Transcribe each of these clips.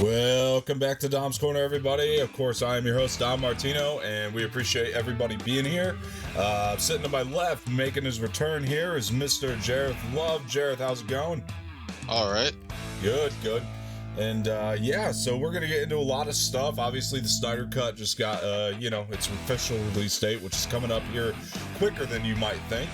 Welcome back to Dom's Corner, everybody. Of course, I am your host, Dom Martino, and we appreciate everybody being here. Sitting to my left, making his return here, is Mr. Jareth Love. Jareth, how's it going? All right. Good. And so we're going to get into a lot of stuff. Obviously, the Snyder Cut just got, its official release date, which is coming up here quicker than you might think.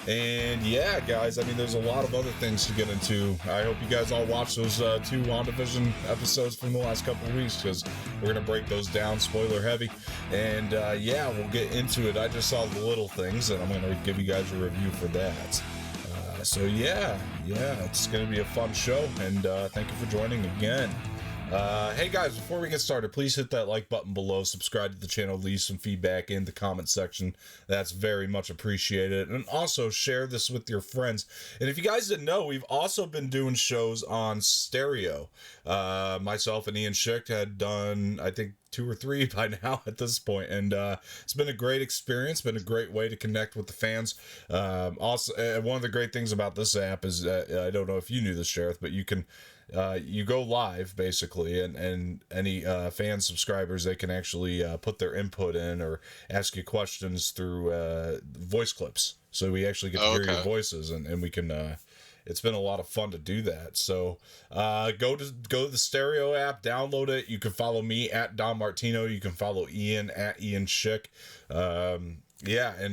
And yeah, guys, I mean, there's a lot of other things to get into. I hope you guys all watch those two WandaVision episodes from the last couple of weeks, because we're going to break those down, spoiler heavy. And we'll get into it. I just saw the little things, and I'm going to give you guys a review for that. It's going to be a fun show, and thank you for joining again. Hey guys, before we get started, please hit that like button below, subscribe to the channel, leave some feedback in the comment section. That's very much appreciated. And also share this with your friends. And if you guys didn't know, we've also been doing shows on stereo. Myself and Ian Schick had done, I think, 2 or 3 by now at this point, and it's been a great experience, been a great way to connect with the fans. Also, one of the great things about this app is that, I don't know if you knew this, Jareth, but you can you go live basically, and any fan subscribers, they can actually put their input in or ask you questions through voice clips, so we actually get to hear your voices, and we can it's been a lot of fun to do that. So go to the stereo app, download it. You can follow me at Dom Martino. You can follow Ian at Ian Schick. And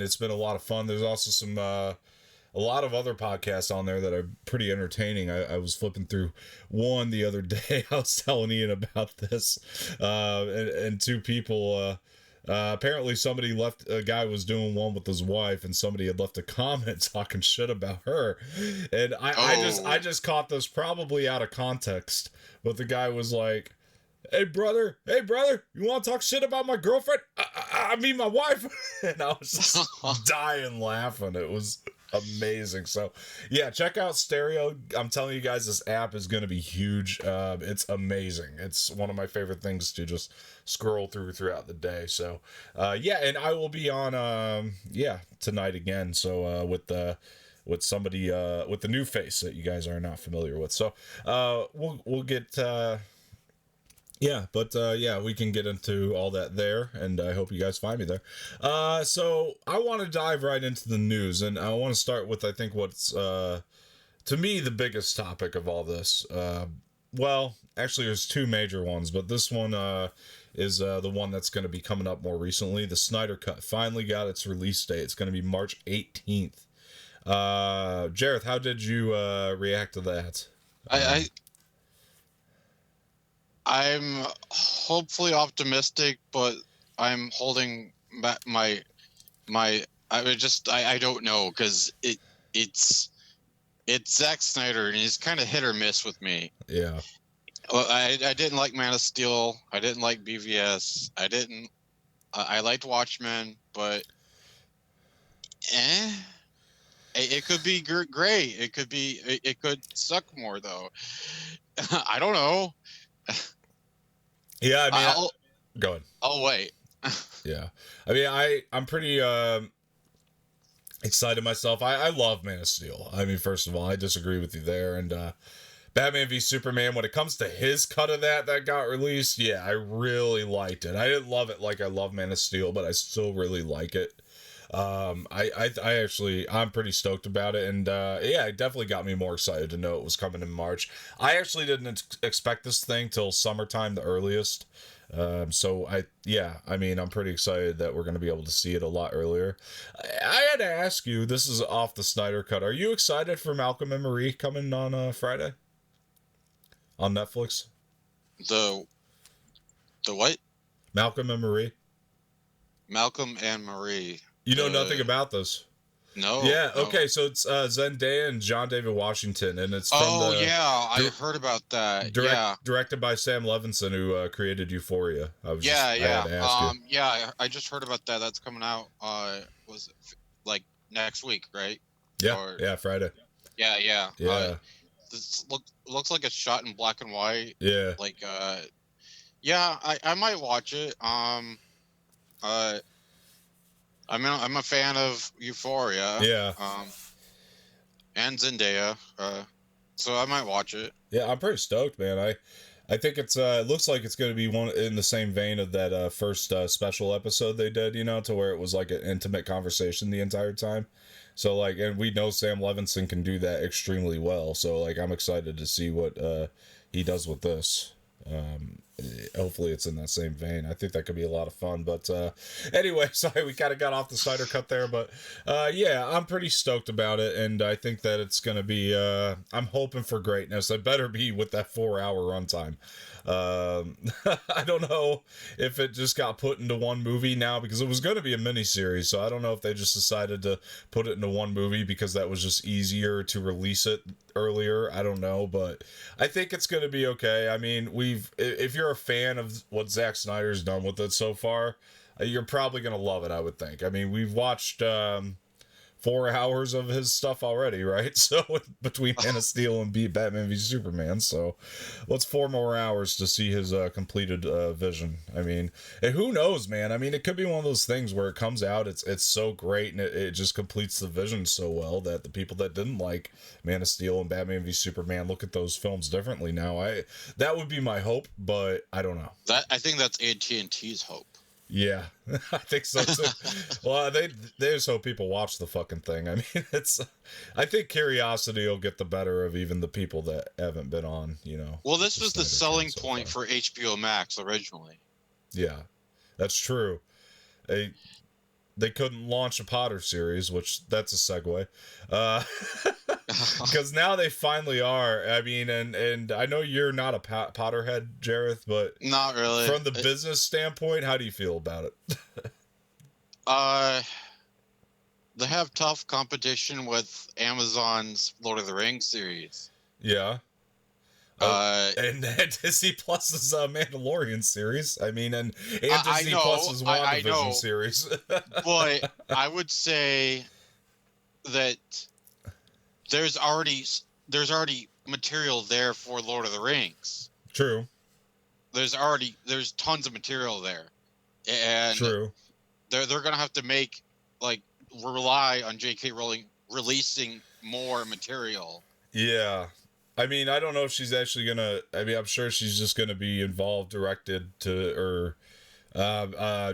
it's been a lot of fun. There's also some a lot of other podcasts on there that are pretty entertaining. I was flipping through one the other day. I was telling Ian about this, and 2 people. Apparently a guy was doing one with his wife, and somebody had left a comment talking shit about her, and I just caught this probably out of context, but the guy was like, hey brother, you want to talk shit about my girlfriend? I mean my wife. And I was just dying laughing. It was amazing. So yeah, check out stereo. I'm telling you guys, this app is going to be huge. It's amazing. It's one of my favorite things to just scroll throughout the day. So and I will be on tonight again, so with somebody with the new face that you guys are not familiar with. So we'll get we can get into all that there, and I hope you guys find me there. So I want to dive right into the news, and I want to start with, I think, what's, to me, the biggest topic of all this. Well, actually, there's 2 major ones, but this one is the one that's going to be coming up more recently. The Snyder Cut finally got its release date. It's going to be March 18th. Jareth, how did you react to that? I'm hopefully optimistic, but I'm holding back my I don't know, because it's Zack Snyder, and he's kind of hit or miss with me. Yeah. Well, I didn't like Man of Steel. I didn't like BVS. I liked Watchmen, but it could be great. It could suck more though. I don't know. Yeah, I mean, go ahead. I'll wait. Yeah, I mean, I'm pretty excited myself. I love Man of Steel. I mean, first of all, I disagree with you there. And Batman v Superman, when it comes to his cut of that got released, yeah, I really liked it. I didn't love it like I love Man of Steel, but I still really like it. I'm pretty stoked about it, and it definitely got me more excited to know it was coming in March. I actually didn't expect this thing till summertime, the earliest. I'm pretty excited that we're going to be able to see it a lot earlier. I had to ask you, this is off the Snyder Cut, are you excited for Malcolm and Marie coming on Friday on Netflix? The what? Malcolm and Marie. Malcolm and Marie. You know nothing about this? No. Yeah, no. okay, so it's Zendaya and John David Washington, and it's from I heard about that. Directed by Sam Levinson, who created Euphoria. I just heard about that. That's coming out, was it like next week, right? Yeah, Friday. Yeah. Yeah. This looks like it's shot in black and white. Yeah. Like, I might watch it. I'm a fan of Euphoria. Yeah. And Zendaya. So I might watch it. Yeah, I'm pretty stoked, man. I think it looks like it's going to be one in the same vein of that first special episode they did, to where it was like an intimate conversation the entire time. So like, and we know Sam Levinson can do that extremely well. So like, I'm excited to see what he does with this. Hopefully it's in that same vein. I think that could be a lot of fun. But anyway, sorry, we kind of got off the Snyder cut there. But yeah, I'm pretty stoked about it. And I think that it's going to be, I'm hoping for greatness. It better be with that 4-hour runtime. I don't know if it just got put into one movie now because it was going to be a miniseries. So I don't know if they just decided to put it into one movie because that was just easier to release it earlier. I don't know, but I think it's going to be okay. I mean, if you're a fan of what Zack Snyder's done with it so far, you're probably going to love it, I would think. I mean, we've watched 4 hours of his stuff already, right? So between Man of Steel and Batman v Superman, so what's 4 more hours to see his completed vision? I mean, and who knows, man? I mean, it could be one of those things where it comes out, it's so great, and it just completes the vision so well that the people that didn't like Man of Steel and Batman v Superman look at those films differently now. That would be my hope, but I don't know. I think that's AT&T's hope. Yeah, I think so too. Well, they just hope people watch the fucking thing. I mean, I think curiosity will get the better of even the people that haven't been on, Well, this was the selling so point for HBO Max originally. Yeah, that's true. They couldn't launch a Potter series, which that's a segue. Because now they finally are. I mean, and I know you're not a Potterhead, Jareth, but not really. From the business standpoint, how do you feel about it? They have tough competition with Amazon's Lord of the Rings series. Yeah. And Disney Plus's Mandalorian series. I mean, and Disney Plus's WandaVision series. But I would say that there's already material there for Lord of the Rings. True. There's tons of material there, and true. They're gonna have to rely on J.K. Rowling releasing more material. Yeah. I mean, I don't know if she's actually gonna. I mean, I'm sure she's just gonna be involved, directed to, or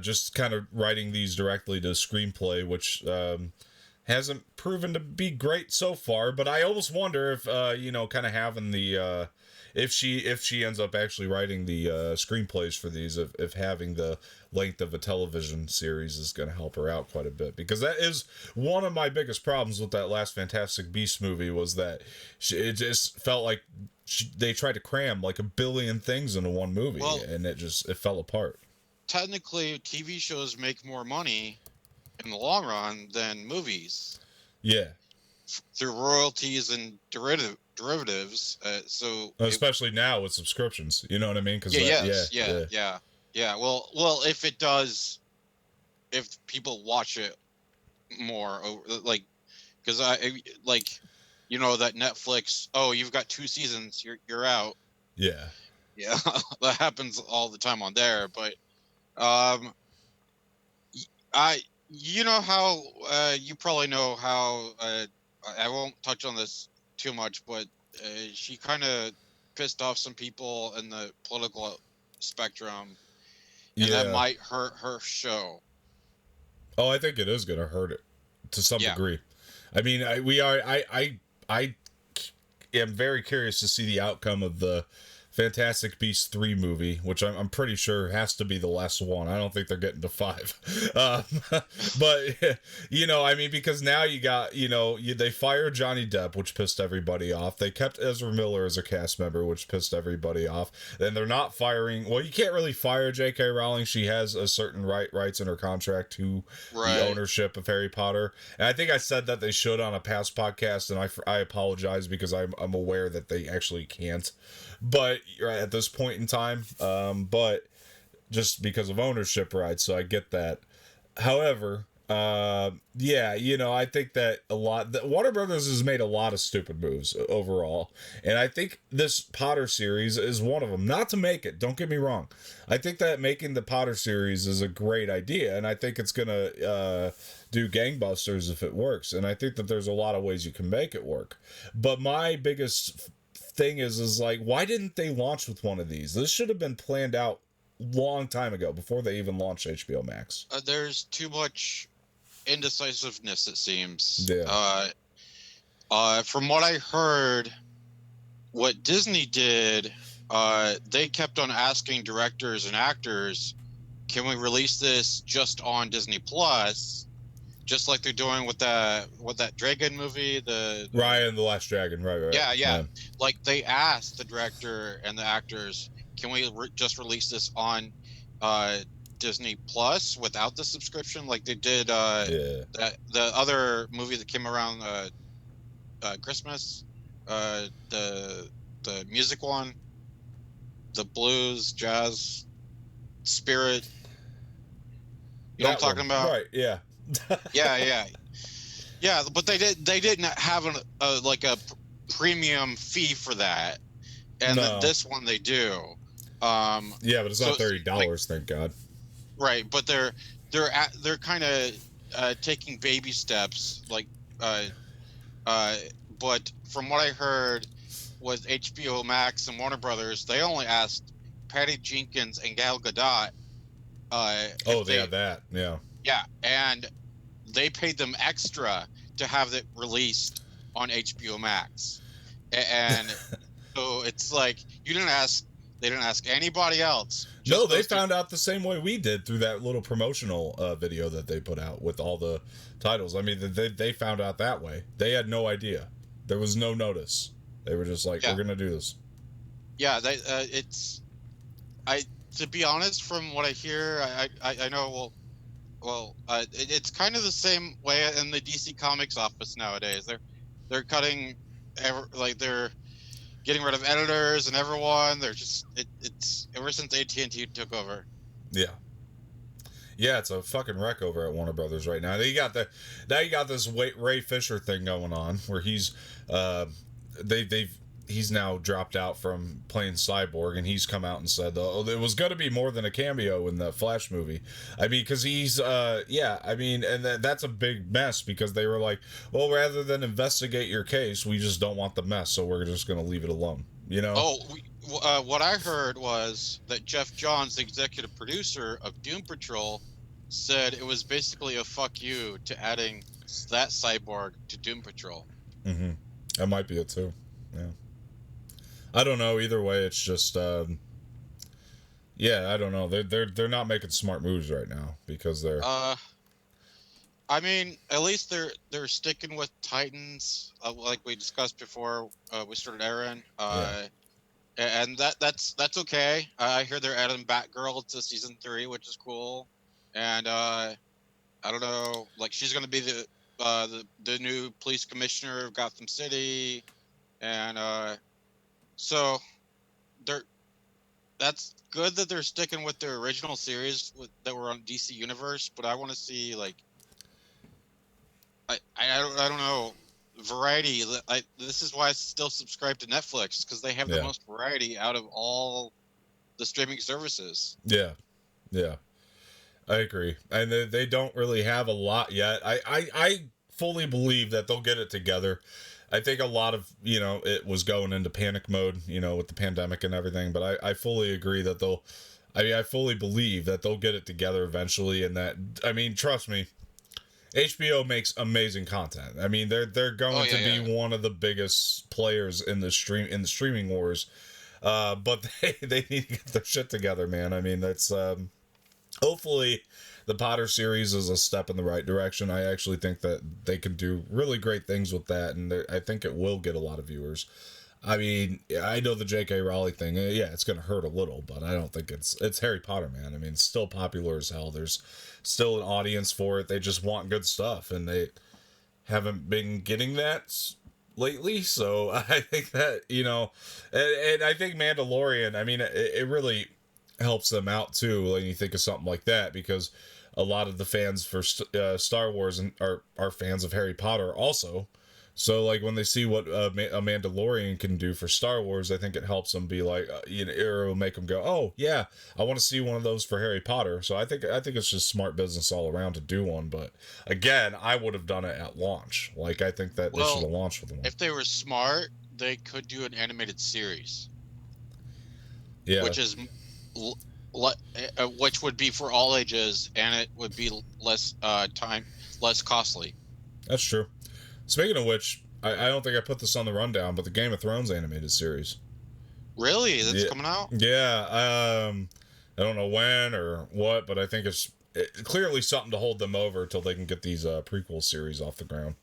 just kind of writing these directly to screenplay, which hasn't proven to be great so far. But I almost wonder if kind of having the if she ends up actually writing the screenplays for these, if having the length of a television series is going to help her out quite a bit, because that is one of my biggest problems with that last Fantastic Beasts movie, was that it just felt like they tried to cram like a billion things into one movie, and it fell apart. Technically, TV shows make more money in the long run than movies. Yeah. Through royalties and derivatives. Especially now with subscriptions, you know what I mean? Yeah. Well, if people watch it more, because that Netflix. Oh, you've got 2 seasons. You're out. Yeah. Yeah, that happens all the time on there. But, you know how you probably know how. I won't touch on this too much, but she kind of pissed off some people in the political spectrum, and that might hurt her show. Oh, I think it is going to hurt it to some degree. I mean, I am very curious to see the outcome of the Fantastic Beasts 3 movie, which I'm pretty sure has to be the last one. I don't think they're getting to 5. But, I mean, because now you got, they fired Johnny Depp, which pissed everybody off. They kept Ezra Miller as a cast member, which pissed everybody off. And they're not firing, well, you can't really fire J.K. Rowling. She has a certain rights in her contract to the ownership of Harry Potter. And I think I said that they should on a past podcast, and I apologize because I'm aware that they actually can't. But at this point in time, but just because of ownership rights, so I get that. However, I think that Warner Brothers has made a lot of stupid moves overall, and I think this Potter series is one of them. Not to make it, don't get me wrong. I think that making the Potter series is a great idea, and I think it's gonna do gangbusters if it works, and I think that there's a lot of ways you can make it work. But my biggest thing is like, why didn't they launch with one of these? This should have been planned out long time ago before they even launched HBO Max. There's too much indecisiveness, it seems. Yeah. From what I heard, what Disney did, they kept on asking directors and actors, can we release this just on Disney Plus? Just like they're doing with that dragon movie, the Raya and the Last Dragon, right. Yeah. Like they asked the director and the actors, can we just release this on Disney Plus without the subscription, like they did the other movie that came around Christmas, the music one, the blues, jazz, spirit. You know what I'm talking about? Right, yeah. Yeah, but they didn't have a premium fee for that, and this one they do. Yeah, but it's not $30, like, thank God. Right, but they're kind of taking baby steps, like but from what I heard with HBO Max and Warner Brothers, they only asked Patty Jenkins and Gal Gadot. They have that, yeah. Yeah, and they paid them extra to have it released on HBO Max, and so it's like they didn't ask anybody else. No, they found out the same way we did through that little promotional video that they put out with all the titles. I mean, they found out that way. They had no idea. There was no notice. They were just like, we're gonna do this. Yeah, to be honest, from what I hear, I know. Well, it's kind of the same way in the DC Comics office nowadays. They're cutting, they're getting rid of editors and everyone. They're just it's ever since AT&T took over. Yeah, it's a fucking wreck over at Warner Brothers right now. You got this Ray Fisher thing going on where he's he's now dropped out from playing Cyborg, and he's come out and said, it was going to be more than a cameo in the Flash movie. I mean, because he's, and that's a big mess, because they were like, well, rather than investigate your case, we just don't want the mess, so we're just going to leave it alone, you know? What I heard was that Jeff Johns, the executive producer of Doom Patrol, said it was basically a fuck you to adding that Cyborg to Doom Patrol. Mm-hmm. That might be it, too. Yeah. I don't know. Either way, it's just, I don't know. They're not making smart moves right now, because they're. I mean, at least they're sticking with Titans, like we discussed before we started airing. And that's okay. I hear they're adding Batgirl to season 3, which is cool. And I don't know, like she's gonna be the new police commissioner of Gotham City, and so that's good that they're sticking with their original series that were on DC Universe, but I want to see, like, I don't know, variety. This is why I still subscribe to Netflix, because they have the most variety out of all the streaming services. Yeah, I agree, and they don't really have a lot yet. I fully believe that they'll get it together. I think a lot of, it was going into panic mode, with the pandemic and everything, but I fully agree that I fully believe that they'll get it together eventually, and that, trust me, HBO makes amazing content. I mean, they're going to be one of the biggest players in the streaming wars, but they need to get their shit together, man. I mean, that's, hopefully the Potter series is a step in the right direction. I actually think that they can do really great things with that, and I think it will get a lot of viewers. I mean, I know the J.K. Rowling thing, it's going to hurt a little, but I don't think it's Harry Potter, man. I mean, it's still popular as hell. There's still an audience for it. They just want good stuff, and they haven't been getting that lately, so I think that, and I think Mandalorian, I mean, it really helps them out, too, when you think of something like that, because a lot of the fans for Star Wars are fans of Harry Potter also. So, like, when they see what a Mandalorian can do for Star Wars, I think it helps them be like, it'll make them go, oh, yeah, I want to see one of those for Harry Potter. So I think it's just smart business all around to do one. But, again, I would have done it at launch. Like, I think that they should have launched with one. If they were smart, they could do an animated series, Yeah, which is l- which would be for all ages, and it would be less costly. that's true. Speaking of which, I don't think I put this on the rundown, but the Game of Thrones animated series. Really, that's Yeah, coming out. yeah. I don't know when or what, but I think it's clearly something to hold them over until they can get these prequel series off the ground.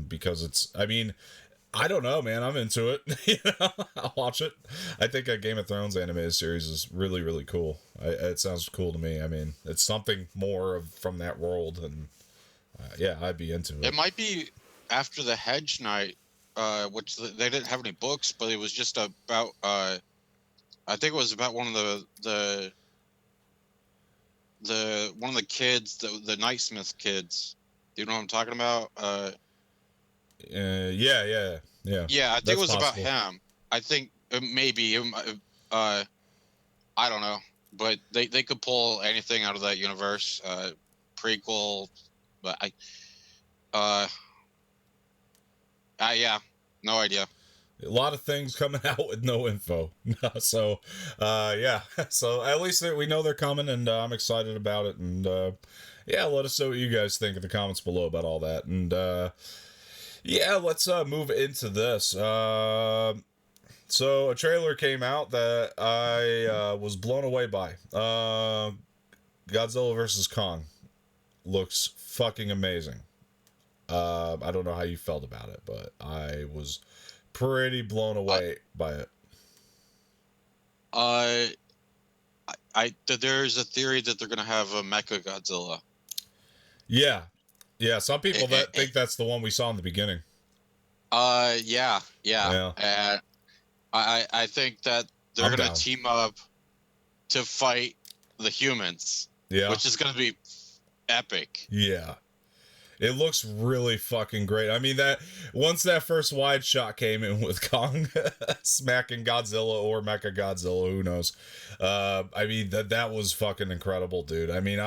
Because it's, I mean, I don't know, man. I'm into it. I'll watch it. I think a Game of Thrones animated series is really, really cool. It sounds cool to me. I mean, it's something more from that world, and yeah, I'd be into It it. might be after the Hedge Knight, which they didn't have any books, but it was just about. I think it was about one of the one of the kids, the Nightsmith kids. Do you know what I'm talking about? Yeah. Yeah, I think it That's was about possible. him. I think maybe I don't know, but they could pull anything out of that universe. Prequel, but uh yeah, no idea. A lot of things coming out with no info. So, yeah. So at least we know they're coming, and I'm excited about it. And yeah, let us know what you guys think in the comments below about all that. And yeah, let's move into this. So a trailer came out that I was blown away by. Godzilla versus Kong looks fucking amazing. I don't know how you felt about it, but I was pretty blown Uh, away by it. uh, there's a theory that they're gonna have a Mecha Godzilla. Yeah, yeah. Some people Eh, that think that's the one we saw in the beginning. yeah, yeah. Yeah, I think that they're I'm gonna down. team up to fight the humans, Yeah, which is gonna be epic. yeah. It looks really fucking great. I mean, that once that first wide shot came in with Kong smacking Godzilla or Mecha Godzilla, who knows? I mean that was fucking incredible, dude. I mean,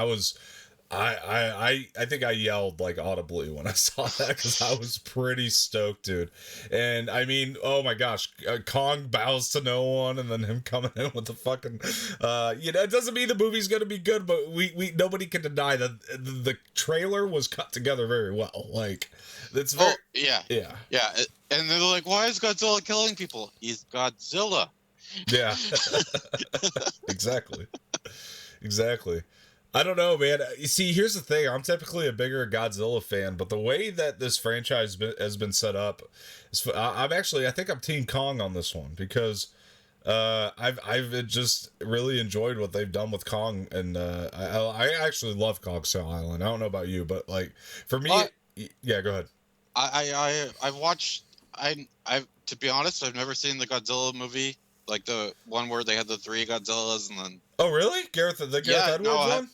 I think I yelled like audibly when I saw that because I was pretty stoked, dude. And I mean, oh my gosh, Kong bows to no one, and then him coming in with the fucking, it doesn't mean the movie's gonna be good, but we nobody can deny that the trailer was cut together very well. Like, it's very, Oh yeah, yeah, yeah. And they're like, "Why is Godzilla killing people? He's Godzilla." yeah, exactly. Exactly. I don't know, man. You see, here's the thing. I'm typically a bigger Godzilla fan, but the way that this franchise has been set up, I'm actually, I think I'm Team Kong on this one because I've just really enjoyed what they've done with Kong, and I actually love Kong Skull Island. I don't know about you, but like for me, I yeah, go ahead. I've watched. I to be honest, I've never seen the Godzilla movie, like the one where they had the three Godzillas, and then Oh, really? The Gareth yeah, Edwards one?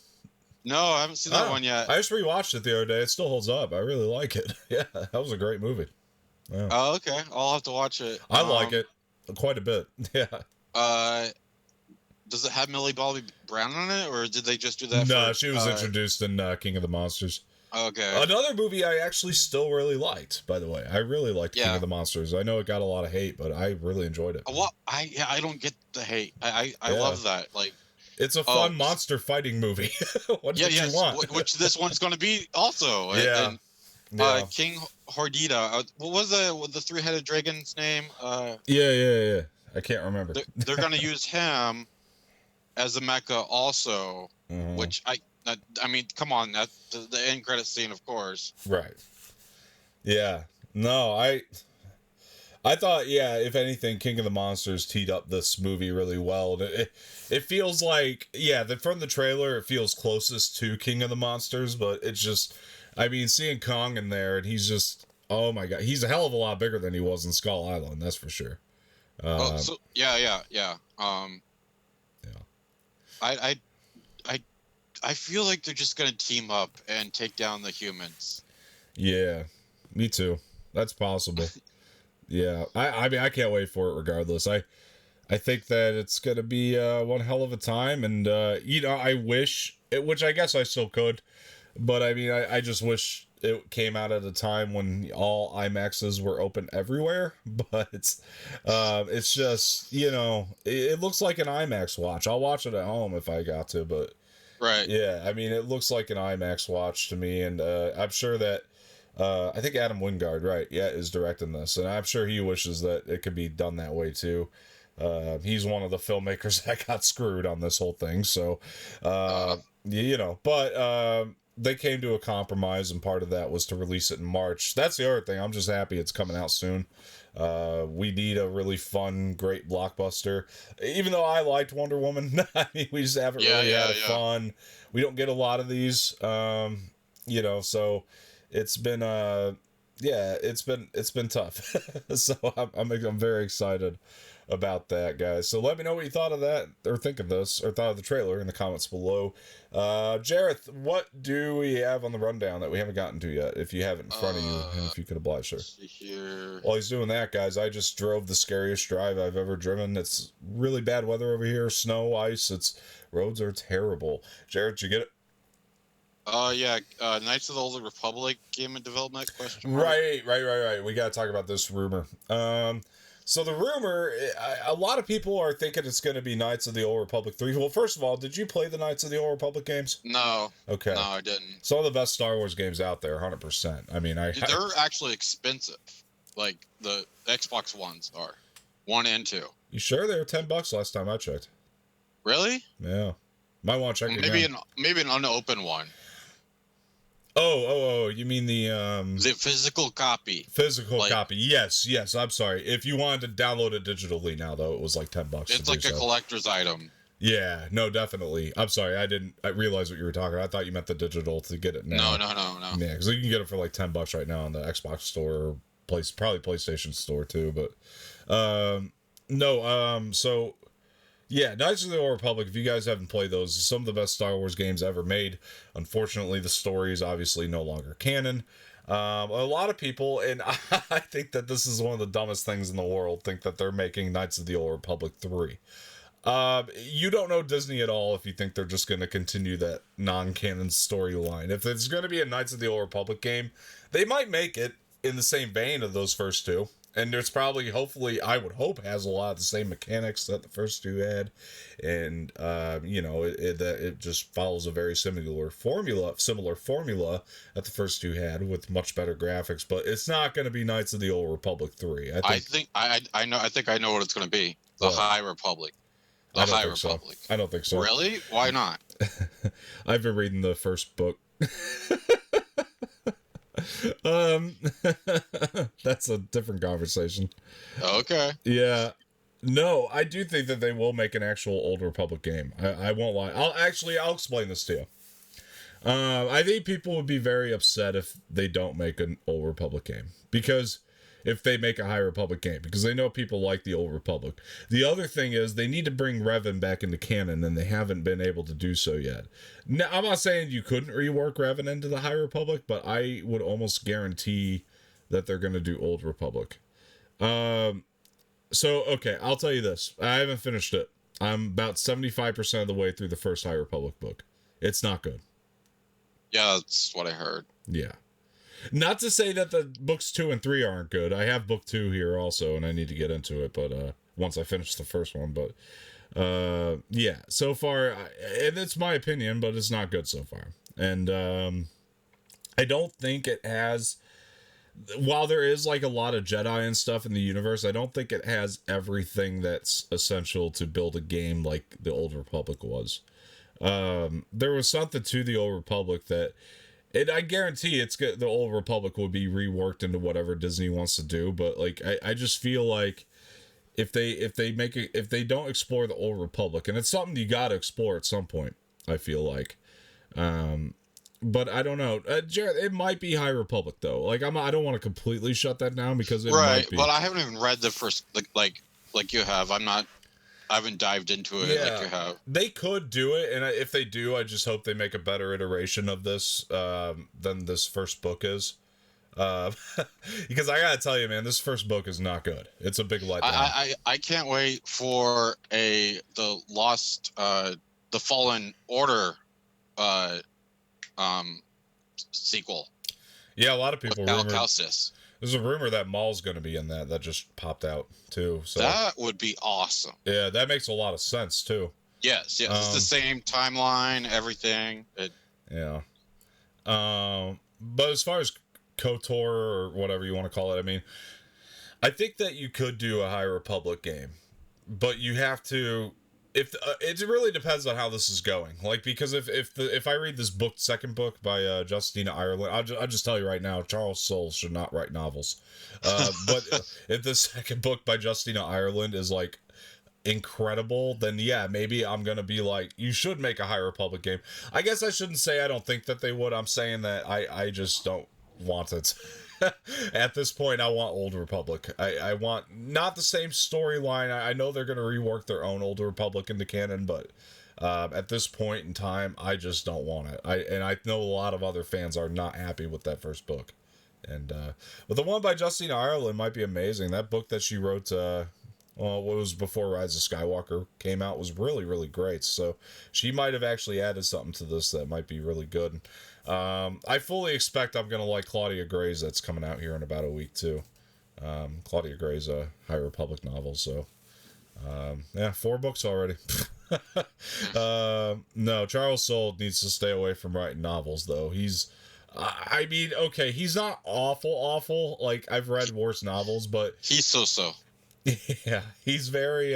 no, I haven't seen that Oh, one yet. I just rewatched it the other day. It still holds up. I really like it. Yeah, that was a great movie. Yeah. Oh, okay, I'll have to watch it. I like it quite a bit. Yeah. Uh, does it have Millie Bobby Brown on it, or did they just do that No, for? she was introduced in King of the Monsters. Okay, Another movie I actually still really liked, by the way. I really liked King yeah. of the Monsters. I know it got a lot of hate, but I really enjoyed it. What I don't get the hate. I Yeah. love that. Like, It's a oh fun monster fighting movie. What yeah, did you yes, want? which this one's going to be also. Yeah. And Yeah. King Hordita. What was the three-headed dragon's name? Yeah. I can't remember. They're going to use him as a mecha also, Mhm. which I mean, come on, that the end credit scene, of course. Right. Yeah. No, I thought, yeah, if anything, King of the Monsters teed up this movie really well. It feels like, yeah, from the trailer, it feels closest to King of the Monsters, but it's just, I mean, seeing Kong in there, and he's just, oh my god, he's a hell of a lot bigger than he was in Skull Island, that's for sure. Oh, Um, so yeah. yeah. I I I feel like they're just gonna team up and take down the humans. Yeah, me too. That's possible. Yeah, I mean, I can't wait for it regardless. I think that it's gonna be one hell of a time, and I wish, which I guess I still could, but I mean, I just wish it came out at a time when all IMAXs were open everywhere, but it's just, it looks like an IMAX watch. I'll watch it at home if I got to, but Right. yeah, I mean, it looks like an IMAX watch to me, and I'm sure that I think Adam Wingard, right, yeah, is directing this, and I'm sure he wishes that it could be done that way too. He's one of the filmmakers that got screwed on this whole thing, so Uh, but they came to a compromise, and part of that was to release it in March. That's the other thing. I'm just happy it's coming out soon. We need a really fun, great blockbuster. Even though I liked Wonder Woman, I mean, we just haven't really had a fun. We don't get a lot of these, so it's been it's been tough. So I'm very excited about that, guys. So let me know what you thought of that, or think of this, or thought of the trailer in the comments below. Jareth, what do we have on the rundown that we haven't gotten to yet? If you have it in front of you, and if you could oblige, sir. See here. While he's doing that, guys, I just drove the scariest drive I've ever driven. It's really bad weather over here, snow, ice. Roads are terrible. Jareth, did you get it? Yeah. Knights of the Old Republic game in development? Question mark? Right. We got to talk about this rumor. So the rumor, a lot of people are thinking it's going to be Knights of the Old Republic 3. Well, first of all, did you play the Knights of the Old Republic games? No. Okay. No, I didn't. Some of the best Star Wars games out there, 100%. I mean, They're actually expensive. Like the Xbox Ones are. 1 and 2. You sure? They were $10 last time I checked. Really? Yeah. Might want to check again. Maybe an unopened one. Oh, you mean the physical copy. Physical copy. Yes. I'm sorry. If you wanted to download it digitally now, though, it was like $10. It's like a collector's item. Yeah, no, definitely. I'm sorry, I realized what you were talking about. I thought you meant the digital to get it now. No. Yeah, because you can get it for like $10 right now on the Xbox store, or probably PlayStation store too. But so yeah, Knights of the Old Republic, if you guys haven't played those, some of the best Star Wars games ever made. Unfortunately, the story is obviously no longer canon. A lot of people, and I think that this is one of the dumbest things in the world, think that they're making Knights of the Old Republic 3. You don't know Disney at all if you think they're just going to continue that non-canon storyline. If it's going to be a Knights of the Old Republic game, they might make it in the same vein of those first two. And there's probably, hopefully, I would hope, has a lot of the same mechanics that the first two had. And, it just follows a very similar formula that the first two had, with much better graphics. But it's not going to be Knights of the Old Republic 3. I think I know what it's going to be. The High Republic. I don't think so. Really? Why not? I've been reading the first book. That's a different conversation. Okay. Yeah. No, I do think that they will make an actual Old Republic game. I won't lie. I'll explain this to you. I think people would be very upset if they don't make an Old Republic game, because if they make a High Republic game, because they know people like the Old Republic. The other thing is they need to bring Revan back into canon, and they haven't been able to do so yet. Now, I'm not saying you couldn't rework Revan into the High Republic, but I would almost guarantee that they're going to do Old Republic. Okay, I'll tell you this. I haven't finished it. I'm about 75% of the way through the first High Republic book. It's not good. Yeah, that's what I heard. Yeah. Not to say that the books 2 and 3 aren't good. I have book 2 here also, and I need to get into it, but once I finish the first one. But yeah, so far, and it's my opinion, but it's not good so far. And I don't think it has, while there is like a lot of Jedi and stuff in the universe, I don't think it has everything that's essential to build a game like the Old Republic was. There was something to the Old Republic that, and I guarantee the Old Republic will be reworked into whatever Disney wants to do. But like, I just feel like if they don't explore the Old Republic, and it's something you got to explore at some point, I feel like. But I don't know, Jared. It might be High Republic though. Like I don't want to completely shut that down, because it might be. But I haven't even read the first like you have. I haven't dived into it like you have. They could do it, and if they do, I just hope they make a better iteration of this than this first book is. Because I gotta tell you, man, this first book is not good. It's a big letdown. I can't wait for the Fallen Order sequel. Yeah, a lot of with people Cal rumored. Calcis. There's a rumor that Maul's going to be in that. That just popped out too. So That would be awesome. yeah, that makes a lot of sense too. Yes, yes, it's the Um, same timeline, everything. yeah. But as far as KOTOR or whatever you want to call it, I mean, I think that you could do a High Republic game, but you have to. If it really depends on how this is going, like because if I read this book, second book by Justina Ireland, I'll just tell you right now, Charles Soule should not write novels. But if the second book by Justina Ireland is like incredible, then yeah, maybe I'm gonna be like, you should make a High Republic game. I guess I shouldn't say I don't think that they would. I'm saying that I just don't want it. At this point, I want Old Republic. I want not the same storyline. I know they're gonna rework their own Old Republic into canon, but at this point in time, I just don't want it. I know a lot of other fans are not happy with that first book. And but the one by Justina Ireland might be amazing. That book that she wrote well, what was before Rise of Skywalker came out was really, really great. So she might have actually added something to this that might be really good. I fully expect I'm gonna like Claudia Gray's that's coming out here in about a week too. Claudia Gray's a High Republic novel, so yeah, 4 books already. No, Charles Soule needs to stay away from writing novels, though. I mean, okay, he's not awful. Like I've read worse novels, but He's so. yeah, he's very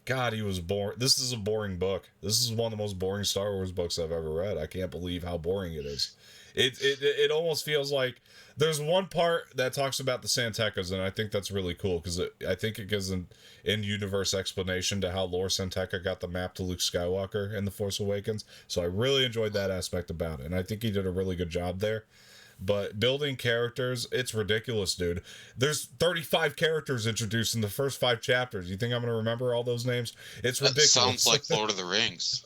God, he was boring. This is a boring book. This is one of the most boring Star Wars books I've ever read. I can't believe how boring it is. It almost feels like there's one part that talks about the Santekas, and I think that's really cool because I think it gives an in-universe explanation to how Lor Santeca got the map to Luke Skywalker in The Force Awakens. So I really enjoyed that aspect about it, and I think he did a really good job there. But building characters, it's ridiculous, dude. There's 35 characters introduced in the first 5 chapters. You think I'm going to remember all those names? It's That ridiculous. sounds like Lord of the Rings.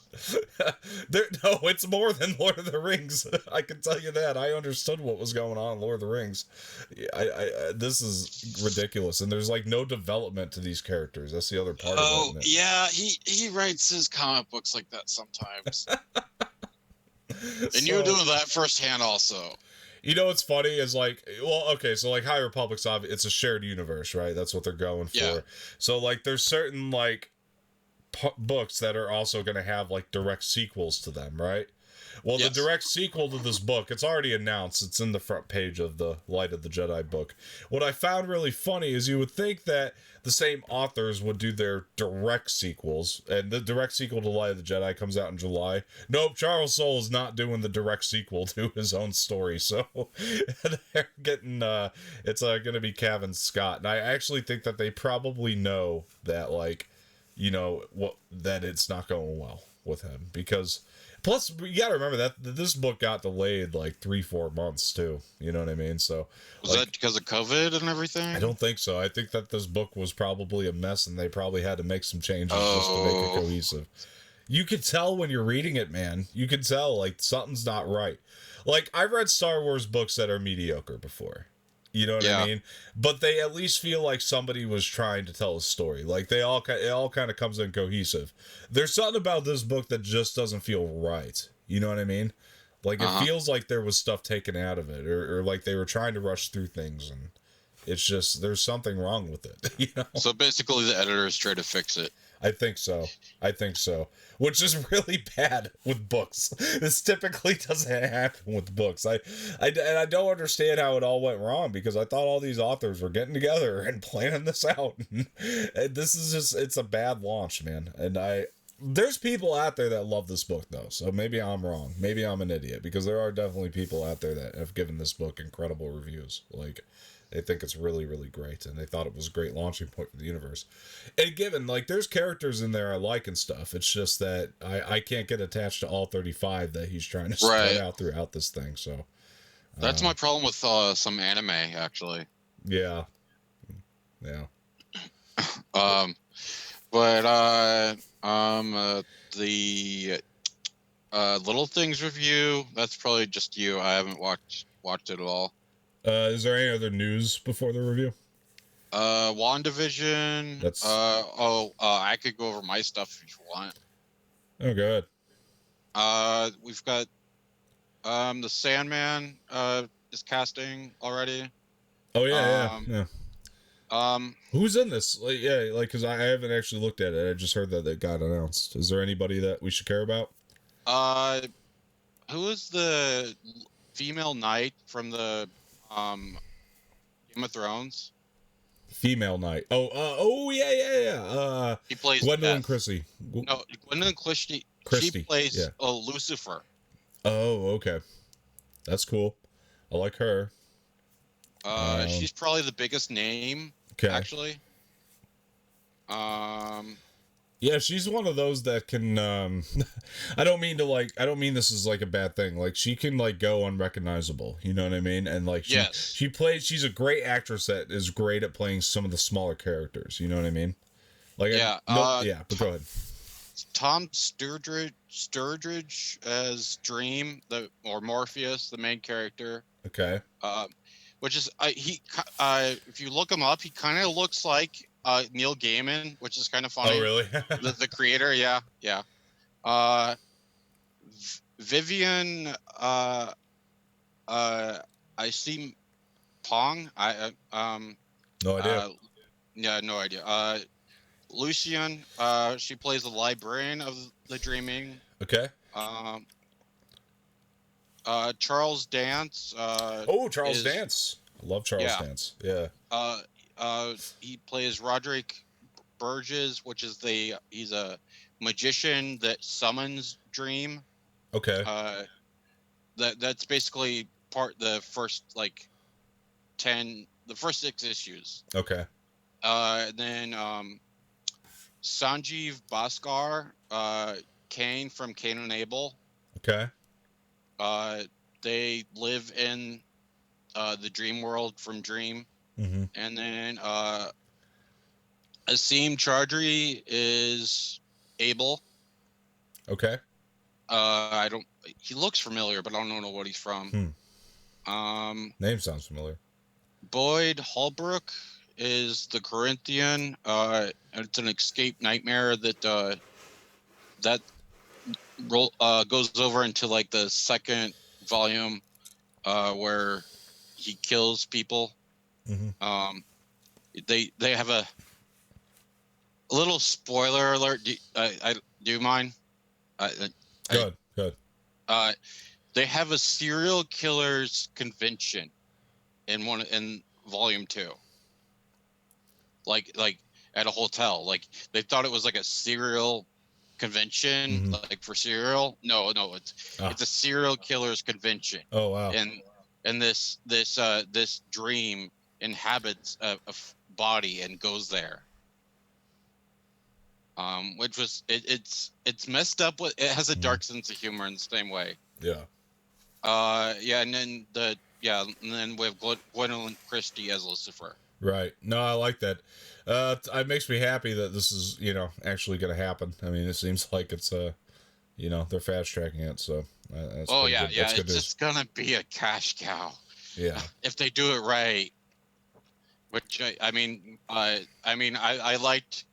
No, it's more than Lord of the Rings. I can tell you that. I understood what was going on in Lord of the Rings. This is ridiculous, and there's like no development to these characters. That's the other part of it. Oh yeah, he writes his comic books like that sometimes. And you're doing that firsthand also. You know what's funny is like, well, okay, so like High Republic's it's a shared universe, right? That's what they're going for. Yeah. So like, there's certain like books that are also going to have like direct sequels to them, right? Well, Yes. the direct sequel to this book, it's already announced. It's in the front page of the Light of the Jedi book. What I found really funny is you would think that the same authors would do their direct sequels, and the direct sequel to Light of the Jedi comes out in July. Nope, Charles Soule is not doing the direct sequel to his own story, so they're getting, it's going to be Cavan Scott, and I actually think that they probably know that, like, you know, that it's not going well with him, because plus, you gotta remember that this book got delayed like 3-4 months too. You know what I mean? So was that because of COVID and everything? I don't think so. I think that this book was probably a mess, and they probably had to make some changes just to make it cohesive. You could tell when you're reading it, man. You could tell like something's not right. Like I've read Star Wars books that are mediocre before. You know what I mean? But they at least feel like somebody was trying to tell a story. Like it all kind of comes in cohesive. There's something about this book that just doesn't feel right. You know what I mean? Like it feels like there was stuff taken out of it, or like they were trying to rush through things, and it's just there's something wrong with it. You know? So basically, the editors try to fix it. I think so. Which is really bad with books. This typically doesn't happen with books. I don't understand how it all went wrong, because I thought all these authors were getting together and planning this out. And this is just, it's a bad launch, man. And there's people out there that love this book though, so maybe I'm wrong. Maybe I'm an idiot, because there are definitely people out there that have given this book incredible reviews. Like, they think it's really, really great, and they thought it was a great launching point for the universe. And given, like, there's characters in there I like and stuff. It's just that I can't get attached to all 35 that he's trying to spread out throughout this thing. So that's my problem with some anime, actually. Yeah. But the Little Things review, that's probably just you. I haven't watched it at all. Is there any other news before the review? WandaVision. That's I could go over my stuff if you want. Oh, go ahead. We've got the Sandman is casting already. Oh yeah, Um, yeah. um, Who's in this? Like, yeah, like because I haven't actually looked at it. I just heard that it got announced. Is there anybody that we should care about? uh, who is the female knight from the um Game of Thrones? Female knight. Oh yeah, yeah, yeah. She plays Gwendolyn Beth. Christie. No, Gwendolyn Christie. She Christie. plays Yeah. Lucifer. Oh, okay. That's cool. I like her. She's probably the biggest name, Okay. actually. Um, Yeah, she's one of those that can I don't mean to I don't mean this is like a bad thing. Like she can like go unrecognizable, you know what I mean? And like yes. she's a great actress that is great at playing some of the smaller characters, you know what I mean? Like Yeah. nope, yeah, but go ahead. Tom Sturridge as Dream, or Morpheus, the main character. Okay. Which is if you look him up, he kind of looks like Neil Gaiman, which is kind of funny. Oh, really? the creator, yeah, yeah. Uh, Vivian, I see Pong. No idea. Yeah, no idea. Lucian, she plays the librarian of the Dreaming. Okay. Um, Charles Dance. Oh, Charles is Dance. I love Charles yeah. Dance. Yeah. He plays Roderick Burgess, which is he's a magician that summons Dream. Okay. That's basically the first the first 6 issues. Okay. And then Sanjeev Bhaskar, Cain from Cain and Abel. Okay. They live in the dream world from Dream. Mm-hmm. And then Asim Chaudhry is Abel. Okay. He looks familiar, but I don't know what he's from. Name sounds familiar. Boyd Holbrook is the Corinthian. It's an escape nightmare that goes over into like the second volume, where he kills people. Mm-hmm. They have a little spoiler alert. Do you mind? Good. They have a serial killers convention in volume 2. Like at a hotel. Like they thought it was like a serial convention, like for cereal. No, it's a serial killers convention. Oh wow. And this dream inhabits a body and goes there. Which was it's messed up. It has a dark sense of humor in the same way. Yeah. And then and then we have Gwendolyn Christie as Lucifer. Right. No, I like that. It makes me happy that this is actually going to happen. I mean, it seems like it's they're fast tracking it. So that's good. That's it's just gonna be a cash cow. Yeah. If they do it right. Which I liked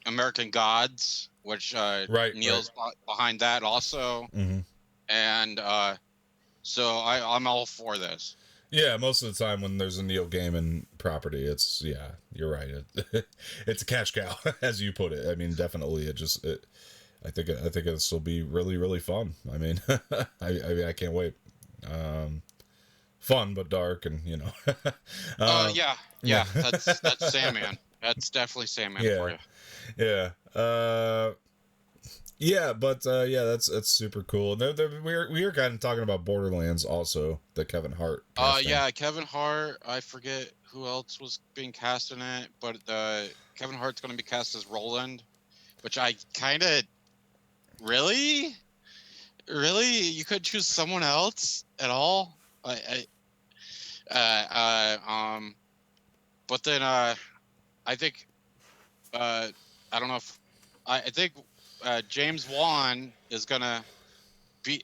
American Gods, which Neil's behind that also. Mm-hmm. And so I'm all for this. Yeah, most of the time when there's a Neil Gaiman property, it's you're right. It's a cash cow, as you put it. I mean, definitely. I think this will be really, really fun. I mean, I can't wait. Fun but dark, and that's Sandman. That's definitely Sandman for you. Yeah. That's super cool. We are kind of talking about Borderlands also, the Kevin Hart. Kevin Hart. I forget who else was being cast in it, but Kevin Hart's going to be cast as Roland, which I kind of really you could choose someone else at all. But then I think I don't know if I think James Wan is gonna be.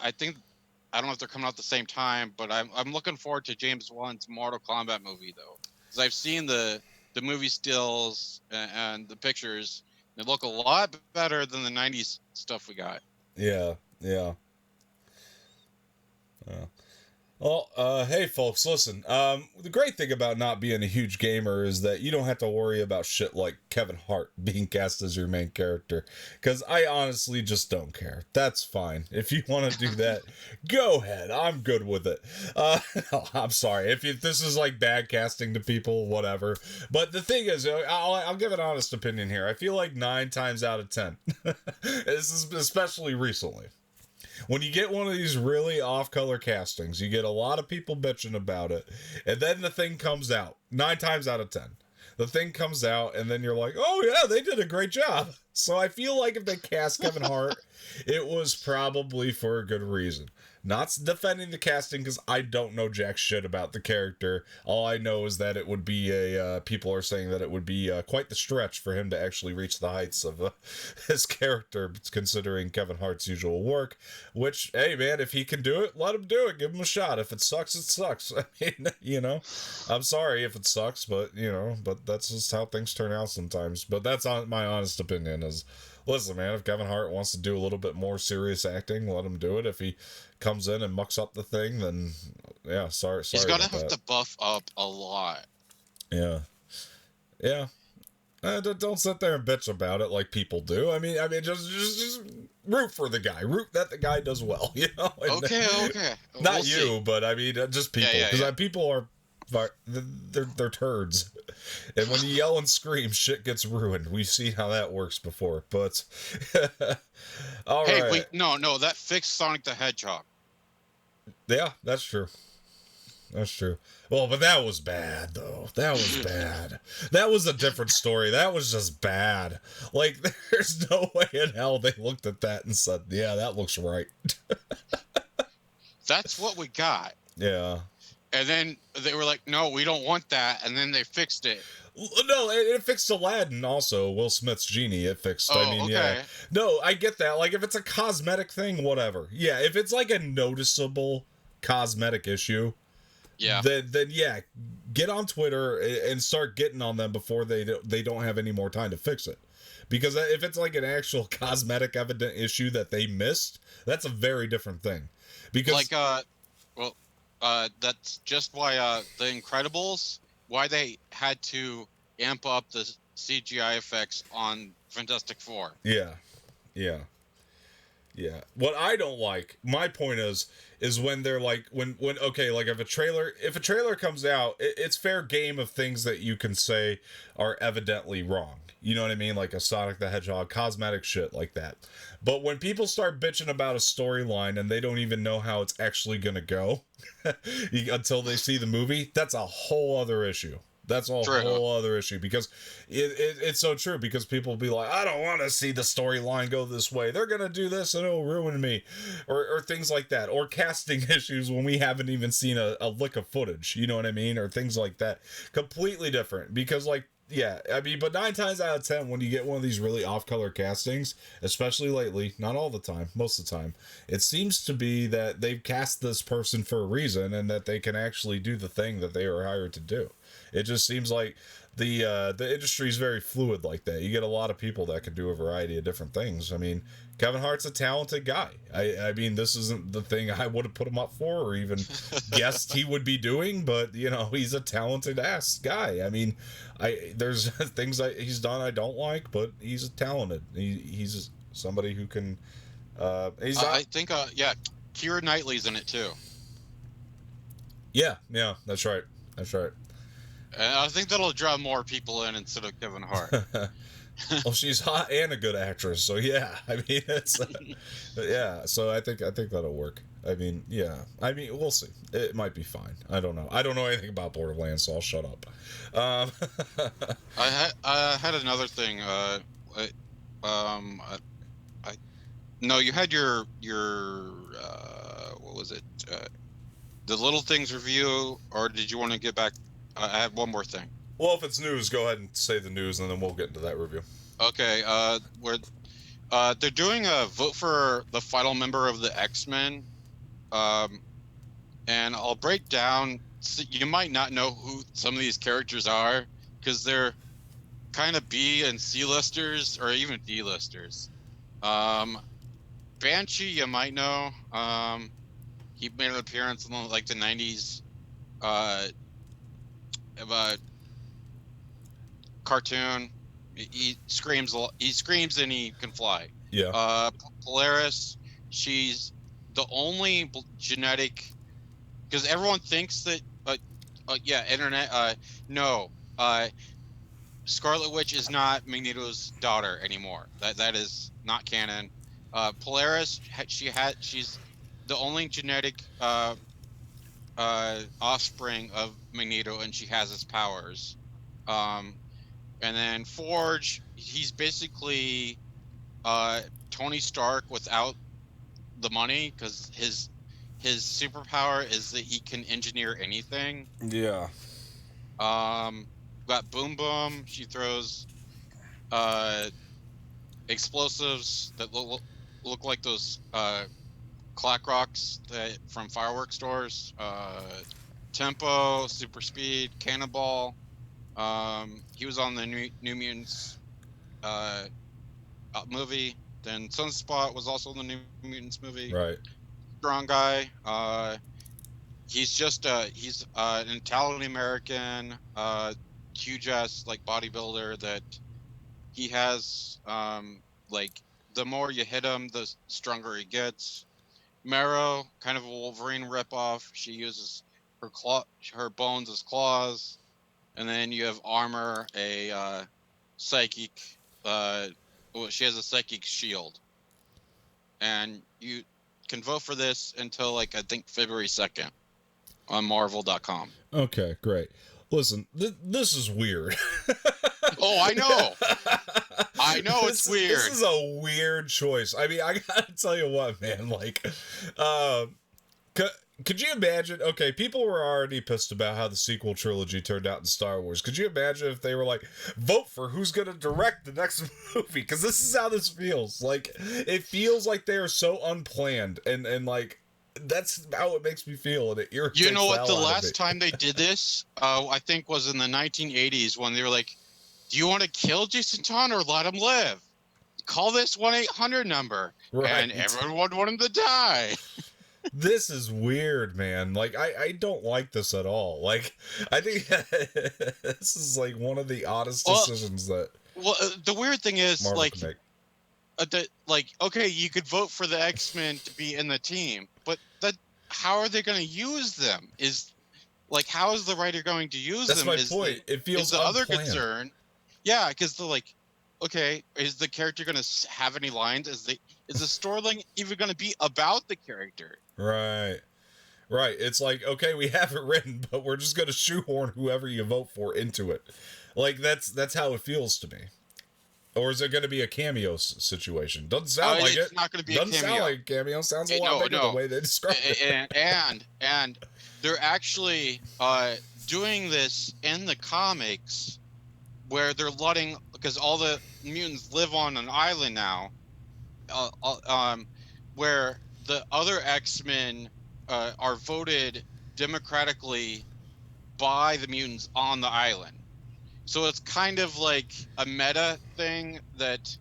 I think I don't know if they're coming out at the same time, but I'm looking forward to James Wan's Mortal Kombat movie though, because I've seen the movie stills and the pictures. They look a lot better than the '90s stuff we got. Yeah. Well, hey folks, listen. The great thing about not being a huge gamer is that you don't have to worry about shit like Kevin Hart being cast as your main character. Because I honestly just don't care. That's fine. If you want to do that, go ahead. I'm good with it. No, I'm sorry if this is like bad casting to people, whatever. But the thing is, I'll give an honest opinion here. I feel like 9 times out of 10, this is especially recently. When you get one of these really off-color castings, you get a lot of people bitching about it, and then the thing comes out 9 times out of 10. The thing comes out, and then you're like, "Oh yeah, they did a great job." So I feel like if they cast Kevin Hart, it was probably for a good reason. Not defending the casting because I don't know jack shit about the character. All I know is that it would be people are saying that it would be quite the stretch for him to actually reach the heights of his character, considering Kevin Hart's usual work. Which, hey man, if he can do it, let him do it. Give him a shot. If it sucks, it sucks. I mean, I'm sorry if it sucks, but but that's just how things turn out sometimes. But that's my honest opinion. Is listen, man, if Kevin Hart wants to do a little bit more serious acting, let him do it. If he comes in and mucks up the thing, then yeah, sorry. He's gonna have that. to buff up a lot. Yeah. Don't sit there and bitch about it like people do. I mean, just root for the guy. Root that the guy does well. And Okay. Not We'll you, see. but I mean, just people, because people are they're turds, and when you yell and scream, shit gets ruined. We've seen how that works before. But all right. Hey, wait, no, that fixed Sonic the Hedgehog. Yeah, that's true. That's true. Well, but that was bad, though. That was bad. That was a different story. That was just bad. Like, there's no way in hell they looked at that and said, yeah, that looks right. That's what we got. Yeah. And then they were like, no, we don't want that. And then they fixed it. No, it fixed Aladdin also. Will Smith's genie, it fixed. Oh, I mean, okay. yeah. No, I get that. Like, if it's a cosmetic thing, whatever. Yeah, if it's like a noticeable cosmetic issue, yeah, then yeah, get on Twitter and start getting on them before they don't have any more time to fix it. Because if it's like an actual cosmetic evident issue that they missed, that's a very different thing. Because that's just why the Incredibles, why they had to amp up the CGI effects on Fantastic Four. Yeah. What I don't like, my point is when they're like when okay, like if a trailer comes out, it's fair game of things that you can say are evidently wrong. You know what I mean? Like a Sonic the Hedgehog, cosmetic shit like that. But when people start bitching about a storyline and they don't even know how it's actually gonna go until they see the movie, that's a whole other issue. That's a whole other issue because it's so true because people will be like, I don't want to see the storyline go this way. They're going to do this and it'll ruin me or things like that. Or casting issues when we haven't even seen a lick of footage. You know what I mean? Or things like that. Completely different because like, yeah, I mean, but 9 times out of 10, when you get one of these really off-color castings, especially lately, not all the time, most of the time, it seems to be that they've cast this person for a reason and that they can actually do the thing that they were hired to do. It just seems like the industry is very fluid like that. You get a lot of people that can do a variety of different things. I mean, Kevin Hart's a talented guy. I mean, this isn't the thing I would have put him up for or even guessed he would be doing, but he's a talented ass guy. I mean, there's things that he's done I don't like, but he's talented. He's somebody who can. I think Keira Knightley's in it too. Yeah, that's right. And I think that'll draw more people in instead of Kevin Hart. Well, she's hot and a good actress, so yeah. I mean, it's yeah. So I think that'll work. I mean, yeah. I mean, we'll see. It might be fine. I don't know. I don't know anything about Borderlands, so I'll shut up. I had another thing. No, you had your what was it? The Little Things review, or did you want to get back? I have one more thing. Well, if it's news, go ahead and say the news, and then we'll get into that review. Okay. They're doing a vote for the final member of the X-Men, and I'll break down. So you might not know who some of these characters are because they're kind of B and C-listers, or even D-listers. Banshee, you might know. He made an appearance in like the 90s uh about cartoon. He screams a lot. He screams and he can fly. Yeah. Polaris, she's the only genetic, because everyone thinks that yeah, internet no, Scarlet Witch is not Magneto's daughter anymore. That is not canon. Polaris, she's the only genetic offspring of Magneto, and she has his powers. Um, and then Forge, he's basically Tony Stark without the money, because his superpower is that he can engineer anything. Yeah. Um, got Boom Boom. She throws uh explosives that look like those clack rocks that from fireworks stores. Tempo, super speed, cannonball. He was on the New Mutants movie. Then Sunspot was also in the New Mutants movie. Right. Strong guy. He's just he's an Italian American, huge ass like bodybuilder that he has like the more you hit him, the stronger he gets. Marrow, kind of a Wolverine ripoff. She uses her bones as claws, and then you have Armor, a psychic. Well, she has a psychic shield, and you can vote for this until like I think February 2nd on Marvel.com. Okay, great. Listen, this is weird. Oh, I know. I know it's weird. This is a weird choice. I mean, I gotta tell you what, man. Like, could you imagine? Okay, people were already pissed about how the sequel trilogy turned out in Star Wars. Could you imagine if they were like, vote for who's gonna direct the next movie? Because this is how this feels. Like, it feels like they are so unplanned, and like, that's how it makes me feel, and it irritates. You know what? The hell out of last me. time they did this, I think, was in the 1980s when they were like, "Do you want to kill Jason Todd or let him live? Call this 1-800 number," Right. and everyone wanted him to die. This is weird, man. Like, I don't like this at all. Like, I think this is like one of the oddest decisions that Well, the weird thing is, Marvel like, can make. Okay, you could vote for the X-Men to be in the team, but how are they going to use them? How is the writer going to use That's them? my point. It feels is the unplanned. other concern. Yeah, because they're like, okay, is the character going to have any lines? Is the storyline even going to be about the character? Right. Right. It's like, okay, we have it written, but we're just gonna shoehorn whoever you vote for into it. Like, that's how it feels to me. Or is it going to be a cameo situation? Doesn't sound like it. It's not going to be Doesn't a cameo. sound like a cameo. Sounds a lot bigger the way they describe it. And they're actually doing this in the comics, where they're letting, because all the mutants live on an island now, where the other X-Men are voted democratically by the mutants on the island. So it's kind of like a meta thing that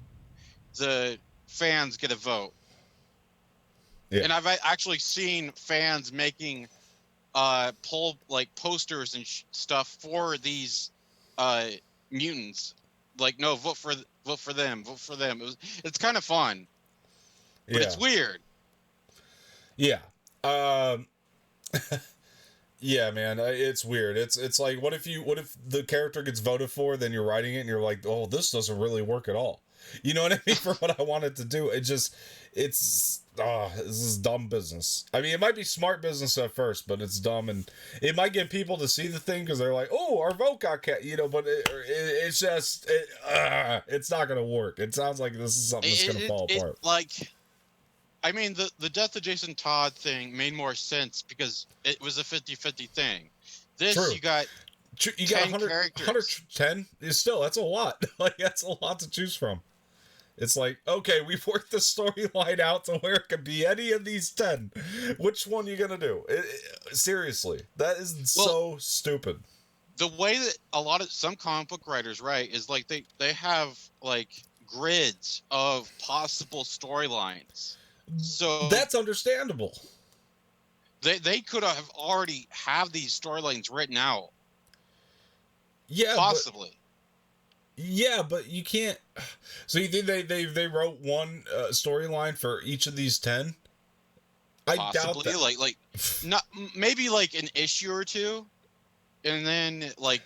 the fans get a vote. Yeah. And I've actually seen fans making posters and stuff for these mutants. Like, no, vote for them, vote for them. It's kind of fun, but it's weird. Yeah. Yeah, man, it's weird. It's like, what if the character gets voted for, then you're writing it and you're like, oh, this doesn't really work at all. You know what I mean? For what I wanted to do, this is dumb business. I mean, it might be smart business at first, but it's dumb, and it might get people to see the thing because they're like, oh, our vote got cast, but it's just, it's not gonna work. It sounds like this is something that's gonna fall apart. I mean, the death of Jason Todd thing made more sense because it was a 50-50 thing. This, True. you got 100 characters. 110 is still, that's a lot. Like, that's a lot to choose from. It's like, okay, we've worked the storyline out to where it could be any of these 10. Which one are you gonna do? Seriously, that is so stupid. The way that some comic book writers write is like they have like grids of possible storylines. So that's understandable. They could have already have these storylines written out, Yeah, but possibly. you can't. So you think they wrote one storyline for each of these 10? I doubt Possibly that. not maybe like an issue or two, and then like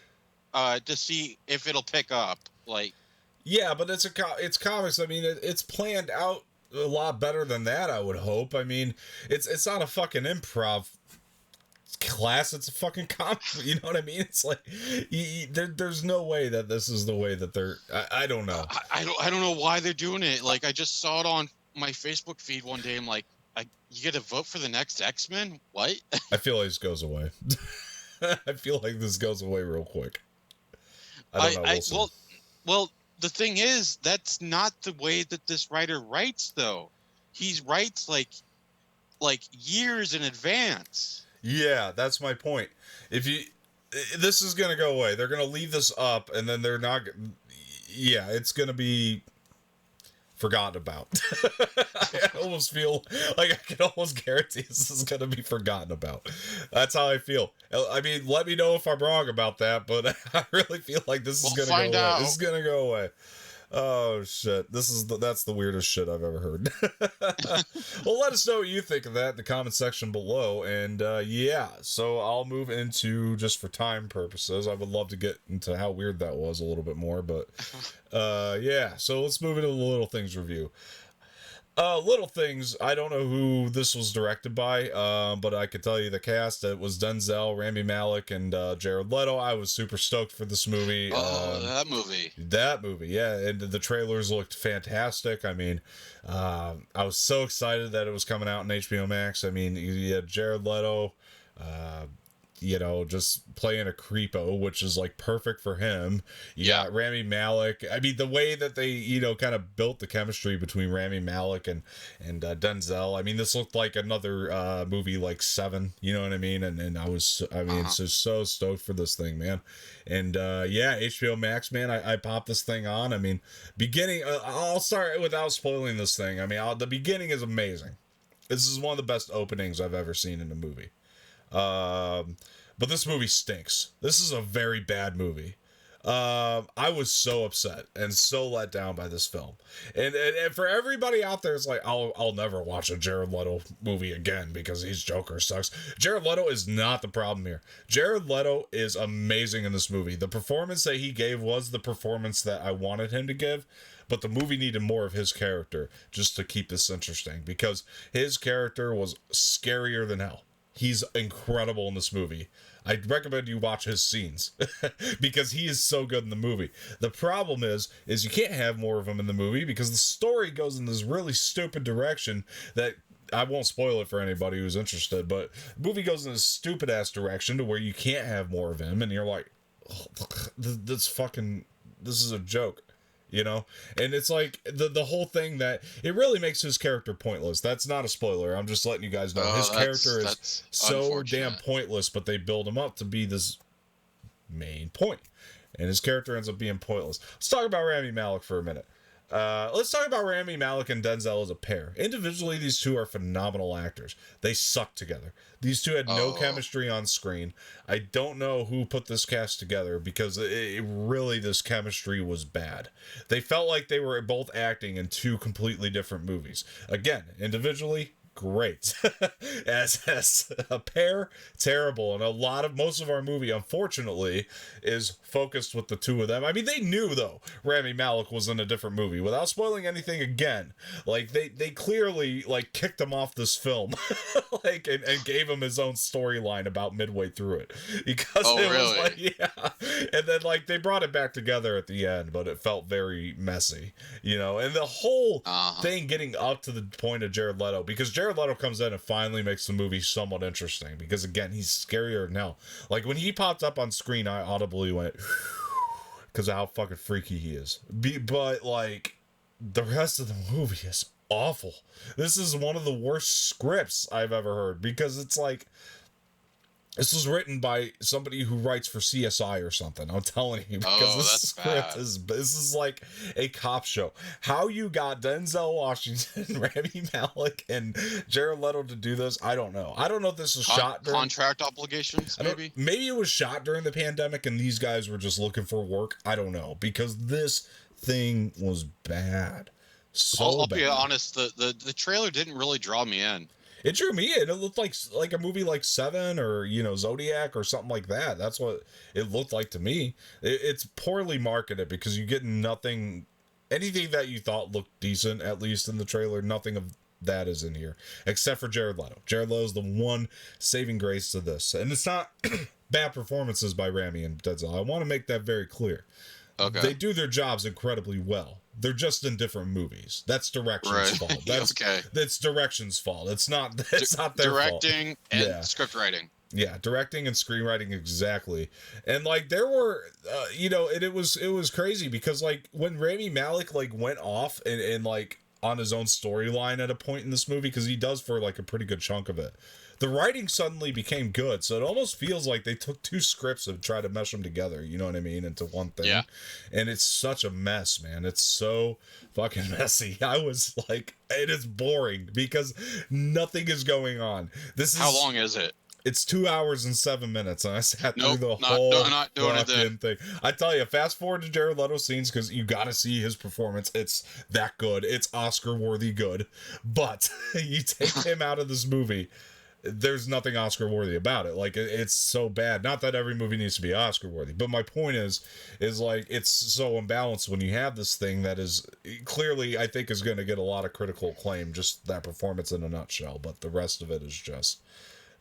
to see if it'll pick up. Like Yeah, but it's comics. I mean, it's planned out a lot better than that. I would hope. I mean, it's not a fucking improv class. It's a fucking comic. You know what I mean? It's like there's no way that this is the way that they're. I don't know. I don't know why they're doing it. Like I just saw it on my Facebook feed one day. I'm like, you get to vote for the next X-Men? What? I feel like this goes away. I feel like this goes away real quick. I don't know. We'll see. Well, the thing is, that's not the way that this writer writes, though. He writes like years in advance. Yeah, that's my point. If you, this is gonna go away. They're gonna leave this up, and then they're not. Yeah, it's gonna be forgotten about. I almost feel like I can almost guarantee this is gonna be forgotten about. That's how I feel. I mean, let me know if I'm wrong about that, but I really feel like this is gonna go away. This is gonna go away. Oh shit! That's the weirdest shit I've ever heard. Well, let us know what you think of that in the comment section below, and yeah. So I'll move into, just for time purposes, I would love to get into how weird that was a little bit more, but yeah. So let's move into the Little Things review. Little Things, I don't know who this was directed by, but I could tell you the cast. It was Denzel, Rami Malek, and Jared Leto. I was super stoked for this movie. That movie. That movie, yeah. And the trailers looked fantastic. I mean, I was so excited that it was coming out on HBO Max. I mean, you had Jared Leto, you know, just playing a creepo, which is like perfect for him. You got Rami Malek. I mean, the way that they, you know, kind of built the chemistry between Rami Malek and Denzel. I mean, this looked like another movie like Seven. You know what I mean? And I mean, it's just so stoked for this thing, man. And yeah, HBO Max, man. I popped this thing on. I mean, beginning. I'll start without spoiling this thing. I mean, the beginning is amazing. This is one of the best openings I've ever seen in a movie. But this movie stinks. This is a very bad movie. I was so upset and so let down by this film. And for everybody out there, it's like, I'll never watch a Jared Leto movie again because he's Joker sucks. Jared Leto is not the problem here. Jared Leto is amazing in this movie. The performance that he gave was the performance that I wanted him to give. But the movie needed more of his character just to keep this interesting, because his character was scarier than hell. He's incredible in this movie. I'd recommend you watch his scenes because he is so good in the movie. The problem is you can't have more of him in the movie because the story goes in this really stupid direction that I won't spoil it for anybody who's interested, but the movie goes in this stupid ass direction to where you can't have more of him, and you're like, oh, this is a joke. You know, and it's like the whole thing that it really makes his character pointless. That's not a spoiler. I'm just letting you guys know his character is so damn pointless, but they build him up to be this main point, and his character ends up being pointless. Let's talk about Rami Malek for a minute. Let's talk about Rami Malek and Denzel as a pair. Individually, these two are phenomenal actors. They suck together. These two had no chemistry on screen. I don't know who put this cast together because this chemistry was bad. They felt like they were both acting in two completely different movies. Again, individually, great. as a pair, terrible. And most of our movie, unfortunately, is focused with the two of them. I mean, they knew, though, Rami Malek was in a different movie. Without spoiling anything again, like, they clearly, like, kicked him off this film, like, and gave him his own storyline about midway through it. Because was like, yeah. And then, like, they brought it back together at the end, but it felt very messy, you know? And the whole thing getting up to the point of Jared Leto, because Jared Leto comes in and finally makes the movie somewhat interesting, because again, he's scarier than hell. Like, when he popped up on screen, I audibly went because of how fucking freaky he is. But like, the rest of the movie is awful. This is one of the worst scripts I've ever heard, because it's like, This was written by somebody who writes for CSI or something. I'm telling you, because Oh, this that's script bad. this is like a cop show. How you got Denzel Washington, Rami Malek, and Jared Leto to do this, I don't know. I don't know if this was shot during. Contract obligations, I don't. maybe. Maybe it was shot during the pandemic, and these guys were just looking for work. I don't know, because this thing was bad, so I'll be bad. honest. The trailer didn't really draw me in. It drew me in. It looked like a movie like Seven or Zodiac or something like that. That's what it looked like to me. It's poorly marketed because you get nothing, anything that you thought looked decent at least in the trailer. Nothing of that is in here except for Jared Leto. Jared Leto is the one saving grace to this, and it's not bad performances by Rami and Denzel. I want to make that very clear. Okay. They do their jobs incredibly well. They're just in different movies. That's direction's Right. fault. That's Okay. That's direction's fault. It's not their fault. Directing and Yeah. script writing. Yeah, directing and screenwriting exactly. And like there were and it was crazy because like when Rami Malek like went off and like on his own storyline at a point in this movie, because he does for like a pretty good chunk of it, the writing suddenly became good. So it almost feels like they took two scripts and tried to mesh them together, you know what I mean, into one thing. Yeah. And it's such a mess, man. It's so fucking messy. I was like, it is boring because nothing is going on. This is How long is it? It's 2 hours and 7 minutes, and I sat through the not, whole no, not doing it fucking then. thing. I tell you, fast forward to Jared Leto's scenes because you got to see his performance. It's that good. It's Oscar-worthy good. But you take him out of this movie, there's nothing Oscar-worthy about it. Like, it's so bad. Not that every movie needs to be Oscar-worthy, but my point is like, it's so imbalanced when you have this thing that is clearly, I think, is going to get a lot of critical acclaim, just that performance in a nutshell. But the rest of it is just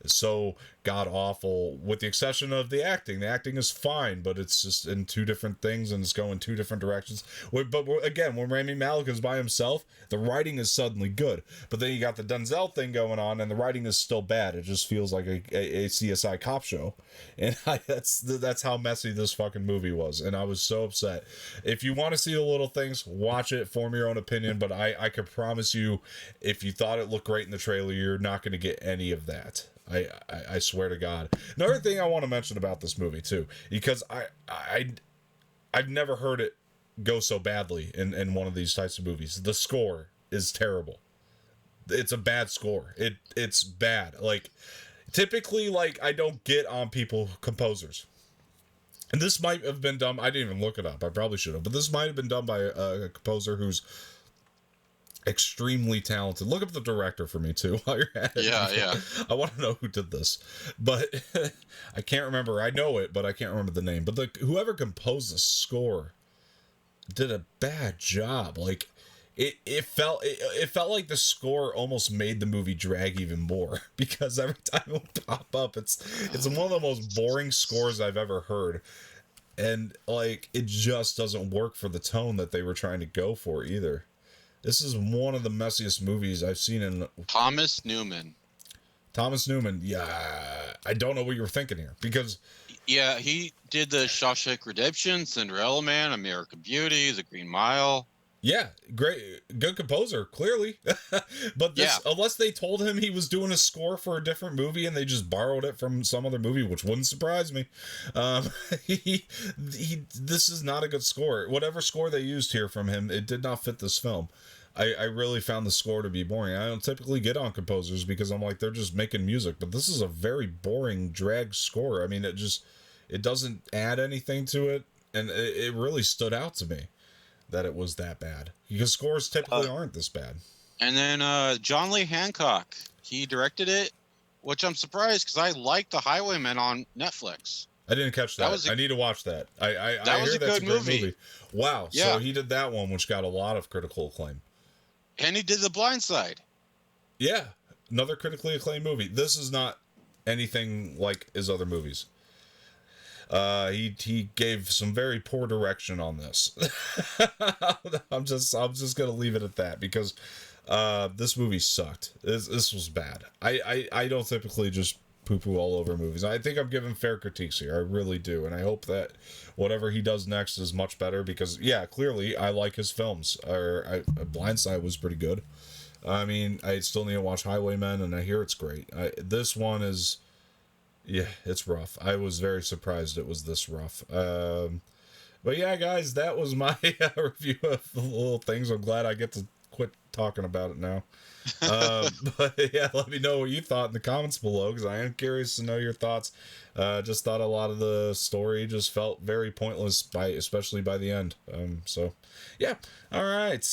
so god awful, with the exception of the acting. The acting is fine, but it's just in two different things and it's going two different directions. But again, when Rami Malek is by himself, the writing is suddenly good. But then you got the Denzel thing going on, and the writing is still bad. It just feels like a CSI cop show, and that's how messy this fucking movie was. And I was so upset. If you want to see the little things, watch it, form your own opinion. But I could promise you, if you thought it looked great in the trailer, you're not going to get any of that. I swear to God. Another thing I want to mention about this movie too, because I've never heard it go so badly in one of these types of movies. The score is terrible. It's a bad score. It's bad. Like, typically, like, I don't get on composers. And this might have been done. I didn't even look it up. I probably should have. But this might have been done by a composer who's extremely talented. Look up the director for me too while you're at it. Yeah. I want to know who did this, but I can't remember. I know it, but I can't remember the name. But whoever composed the score did a bad job. Like, it felt like the score almost made the movie drag even more, because every time it would pop up, it's one of the most boring scores I've ever heard. And like, it just doesn't work for the tone that they were trying to go for either. This is one of the messiest movies I've seen in... Thomas Newman. Yeah, I don't know what you were thinking here, because... Yeah, he did the Shawshank Redemption, Cinderella Man, American Beauty, The Green Mile. Yeah, great, good composer, clearly. But this, unless they told him he was doing a score for a different movie and they just borrowed it from some other movie, which wouldn't surprise me. This is not a good score. Whatever score they used here from him, it did not fit this film. I really found the score to be boring. I don't typically get on composers because I'm like, they're just making music, but this is a very boring drag score. I mean, it doesn't add anything to it, and it really stood out to me that it was that bad, because scores typically aren't this bad. And then John Lee Hancock, he directed it, which I'm surprised because I like The Highwaymen on Netflix. I didn't catch that. I need to watch that. I hear that's a great movie. Wow. Yeah. So he did that one, which got a lot of critical acclaim. And he did The Blind Side. Yeah. Another critically acclaimed movie. This is not anything like his other movies. He gave some very poor direction on this. I'm just gonna leave it at that, because this movie sucked. This was bad. I don't typically just poo-poo all over movies. I think I'm giving fair critiques here. I really do, and I hope that whatever he does next is much better, because clearly I like his films. Blindside was pretty good. I mean, I still need to watch Highwaymen, and I hear it's great. This one is Yeah, it's rough. I was very surprised it was this rough. But yeah, guys, that was my review of the little things. I'm glad I get to quit talking about it now. But yeah, let me know what you thought in the comments below, because I am curious to know your thoughts. Just thought a lot of the story just felt very pointless, especially by the end. So yeah, all right.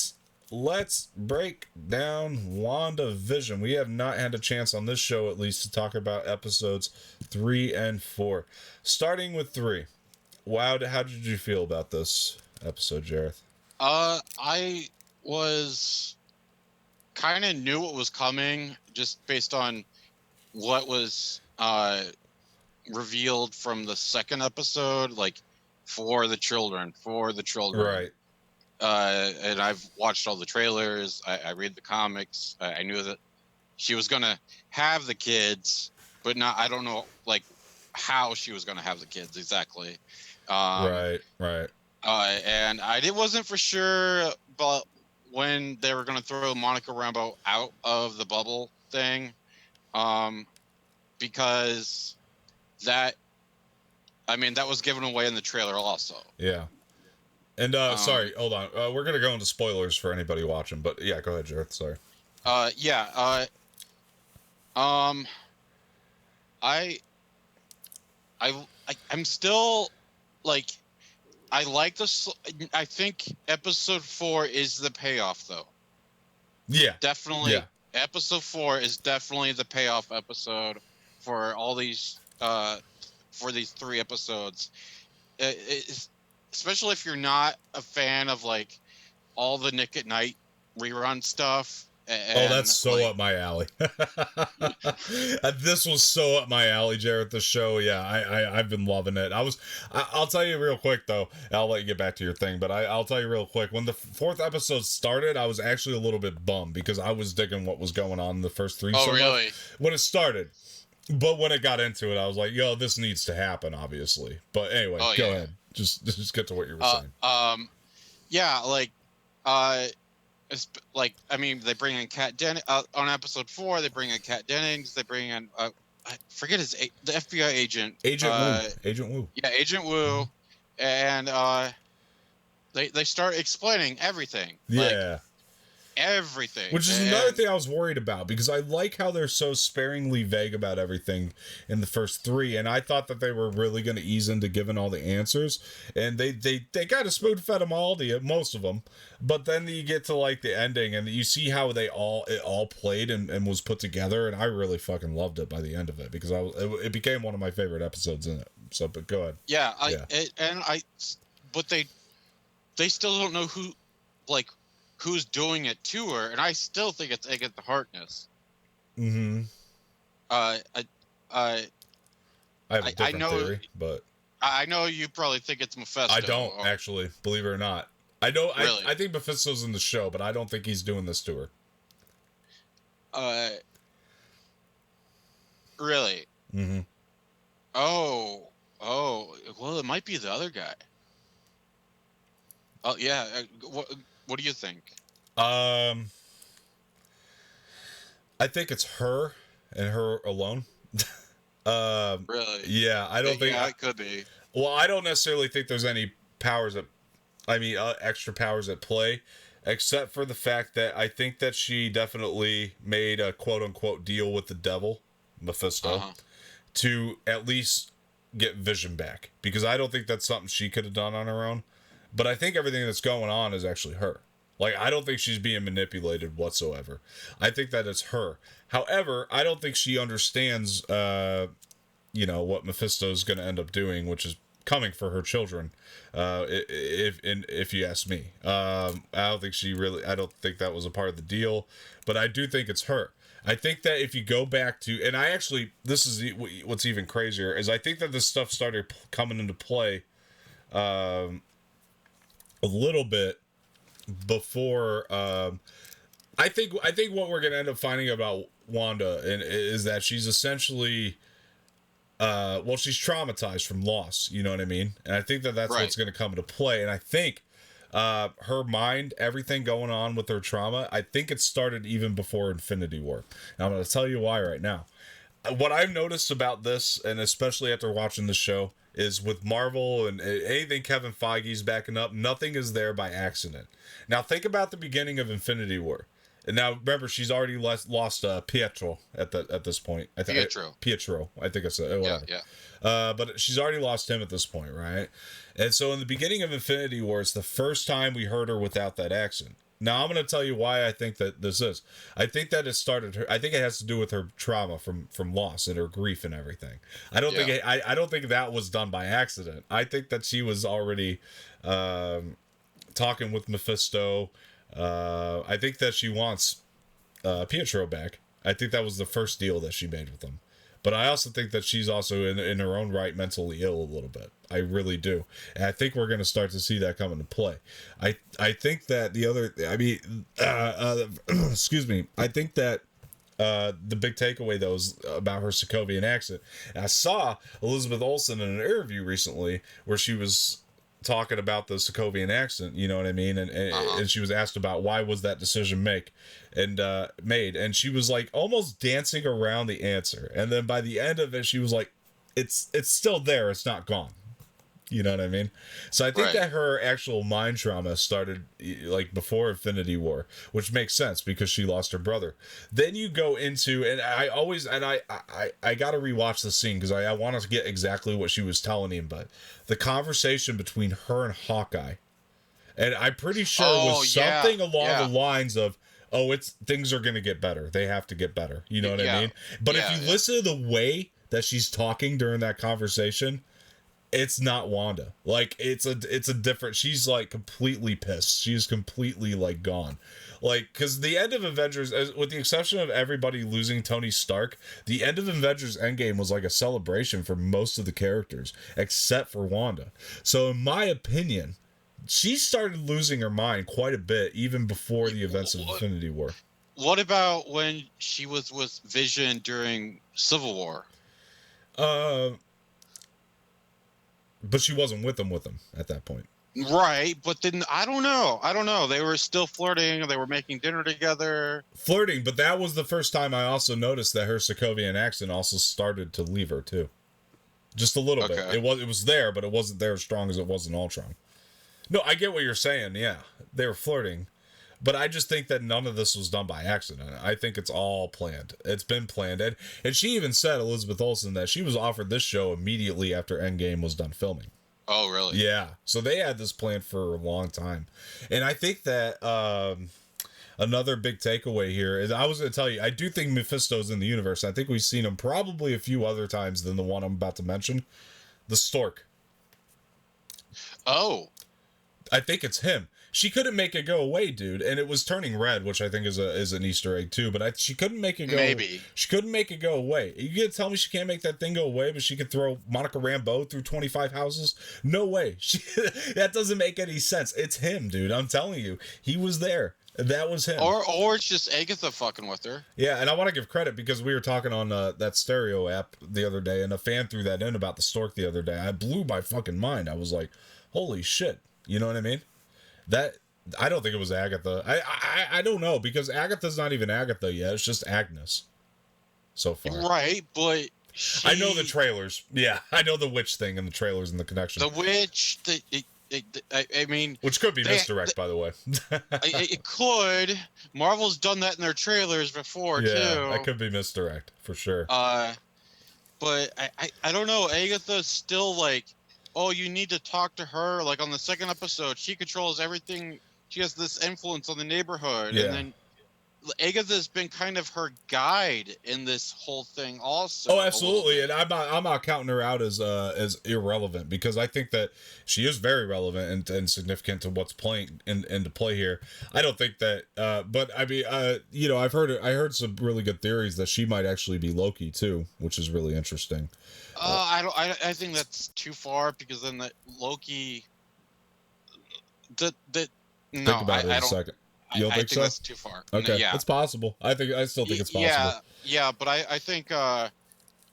Let's break down WandaVision. We have not had a chance on this show, at least, to talk about episodes 3 and 4. Starting with 3. Wow, how did you feel about this episode, Jareth? I was kind of knew what was coming just based on what was revealed from the second episode, like for the children. Right. And I've watched all the trailers. I read the comics. I knew that she was gonna have the kids, but not. I don't know like how she was gonna have the kids exactly. Um, Right. Right. and I wasn't for sure, but when they were gonna throw Monica Rambeau out of the bubble thing, um, because that I mean that was given away in the trailer also. Yeah. And Um, sorry, hold on. We're gonna go into spoilers for anybody watching, but yeah, go ahead, Jareth. Sorry. yeah. Um, I, I'm still like I like this. I think episode 4 is the payoff, though. Yeah. Definitely, Yeah. episode 4 is definitely the payoff episode for all these for these 3 episodes. It's, especially if you're not a fan of like all the Nick at Night rerun stuff Oh, that's and so like up my alley. This was so up my alley, Jareth. The show, yeah, I've been loving it. I'll tell you real quick though. I'll let you get back to your thing, but I'll tell you real quick. When the 4th episode started, I was actually a little bit bummed because I was digging what was going on in the first 3 oh so much really? when it started. But when it got into it, I was like, "Yo, this needs to happen," obviously. But anyway, Oh go yeah. ahead. Just get to what you were saying. Yeah, like uh it's like I mean they bring in Kat Den on episode 4. They bring in Kat Dennings. They bring in I forget the FBI agent. Agent Wu. Agent Wu. Yeah, Agent Wu, and they start explaining everything, like Yeah. everything, Which is another and thing I was worried about, because I like how they're so sparingly vague about everything in the first 3, and I thought that they were really going to ease into giving all the answers, and they kind of spoon fed them all to you, most of them, but then you get to like the ending and you see how it all played and was put together, and I really fucking loved it by the end of it, because it became one of my favorite episodes in it. So, but go ahead. yeah, Yeah. but they still don't know who, like, who's doing it to her, and I still think it's Agatha Harkness. Mm-hmm. Uh, I, I, I have a I different know, theory, but I know you probably think it's I Mephisto. don't actually, believe it or not. I know. Really? I think Mephisto's in the show, but I don't think he's doing this to her. Uh, really? Mm-hmm. Oh, well, it might be the other guy. Oh yeah. What do you think? I think it's her and her alone. Really? Yeah, I don't think. Yeah, it could be. Well, I don't necessarily think there's any powers at. I mean, extra powers at play, except for the fact that I think that she definitely made a quote unquote deal with the devil, Mephisto, Uh-huh. to at least get Vision back, because I don't think that's something she could have done on her own. But I think everything that's going on is actually her. Like, I don't think she's being manipulated whatsoever. I think that it's her. However, I don't think she understands, what Mephisto's going to end up doing, which is coming for her children. If you ask me, I don't think she really. I don't think that was a part of the deal, but I do think it's her. I think that if you go back to, and I actually, this is what's even crazier, is I think that this stuff started coming into play a little bit before. I think what we're gonna end up finding about Wanda is that she's essentially, she's traumatized from loss. You know what I mean? And I think that that's Right. what's gonna come into play. And I think her mind, everything going on with her trauma, I think it started even before Infinity War. And I'm gonna tell you why right now. what I've noticed about this, and especially after watching the show, is with Marvel and anything Kevin Feige's backing up, nothing is there by accident. Now think about the beginning of Infinity War. And now remember, she's already lost Pietro at this point. Pietro. I think it's Yeah, whatever. yeah. But she's already lost him at this point, right? And so in the beginning of Infinity War, it's the first time we heard her without that accent. Now I'm going to tell you why I think that this is. I think that it started her. I think it has to do with her trauma from loss and her grief and everything. I don't think I don't think that was done by accident. I think that she was already talking with Mephisto. I think that she wants Pietro back. I think that was the first deal that she made with him. But I also think that she's also in her own right mentally ill a little bit. I really do. And I think we're going to start to see that come into play. I think that the other, I mean, excuse me. I think that the big takeaway, though, is about her Sokovian accent. And I saw Elizabeth Olsen in an interview recently where she was talking about the Sokovian accent, you know what I mean? And she was asked about why was that decision made, and she was like almost dancing around the answer. And then by the end of it, she was like, it's still there, it's not gone. You know what I mean? So I think that her actual mind trauma started like before Infinity War, which makes sense because she lost her brother. Then you go into, and I got to rewatch the scene because I want to get exactly what she was telling him, but the conversation between her and Hawkeye, and I'm pretty sure it was something along the lines of, "Oh, things are gonna get better. They have to get better." You know what I mean? But if you listen to the way that she's talking during that conversation, it's not Wanda. Like it's a different. She's like completely pissed. She's completely like gone. Like because the end of Avengers, with the exception of everybody losing Tony Stark, the end of Avengers Endgame was like a celebration for most of the characters except for Wanda. So in my opinion, she started losing her mind quite a bit even before the events of Infinity War. What about when she was with Vision during Civil War? But she wasn't with him at that point. Right, but then I don't know. They were still flirting. They were making dinner together. Flirting, but that was the first time I also noticed that her Sokovian accent also started to leave her too. Just a little bit. It was there, but it wasn't there as strong as it was in Ultron. No, I get what you're saying. Yeah, they were flirting. But I just think that none of this was done by accident. I think it's all planned. It's been planned. And she even said, Elizabeth Olsen, that she was offered this show immediately after Endgame was done filming. Oh, really? Yeah. So they had this planned for a long time. And I think that another big takeaway here is, I was going to tell you, I do think Mephisto's in the universe. I think we've seen him probably a few other times than the one I'm about to mention. The Stork. Oh. I think it's him. She couldn't make it go away, dude, and it was turning red, which I think is an Easter egg too. But she couldn't make it go. Maybe she couldn't make it go away. You gonna tell me she can't make that thing go away, but she could throw Monica Rambeau through 25 houses? No way. That doesn't make any sense. It's him, dude. I'm telling you, he was there. That was him. Or it's just Agatha fucking with her. Yeah, and I want to give credit because we were talking on that Stereo app the other day, and a fan threw that in about the Stork the other day. I blew my fucking mind. I was like, holy shit. You know what I mean? That. I don't think it was Agatha. I don't know, because Agatha's not even Agatha yet. It's just Agnes so far. Right, but I know the trailers. Yeah, I know the witch thing and the trailers and the connection. The witch, I mean... Which could be misdirect, by the way. It could. Marvel's done that in their trailers before, too. Yeah, that could be misdirect, for sure. But I don't know. Agatha's still like, oh, you need to talk to her. Like on the second episode, she controls everything. She has this influence on the neighborhood. Yeah. And then Agatha's been kind of her guide in this whole thing also. Oh, absolutely. And I'm not counting her out as irrelevant, because I think that she is very relevant and significant to what's playing into play here. I don't think that but I mean I heard some really good theories that she might actually be Loki too, which is really interesting. I think that's too far, because then that Loki no, think about it in a second. You don't think so? That's too far. Okay, yeah, it's possible. I still think it's possible. Yeah, but I think the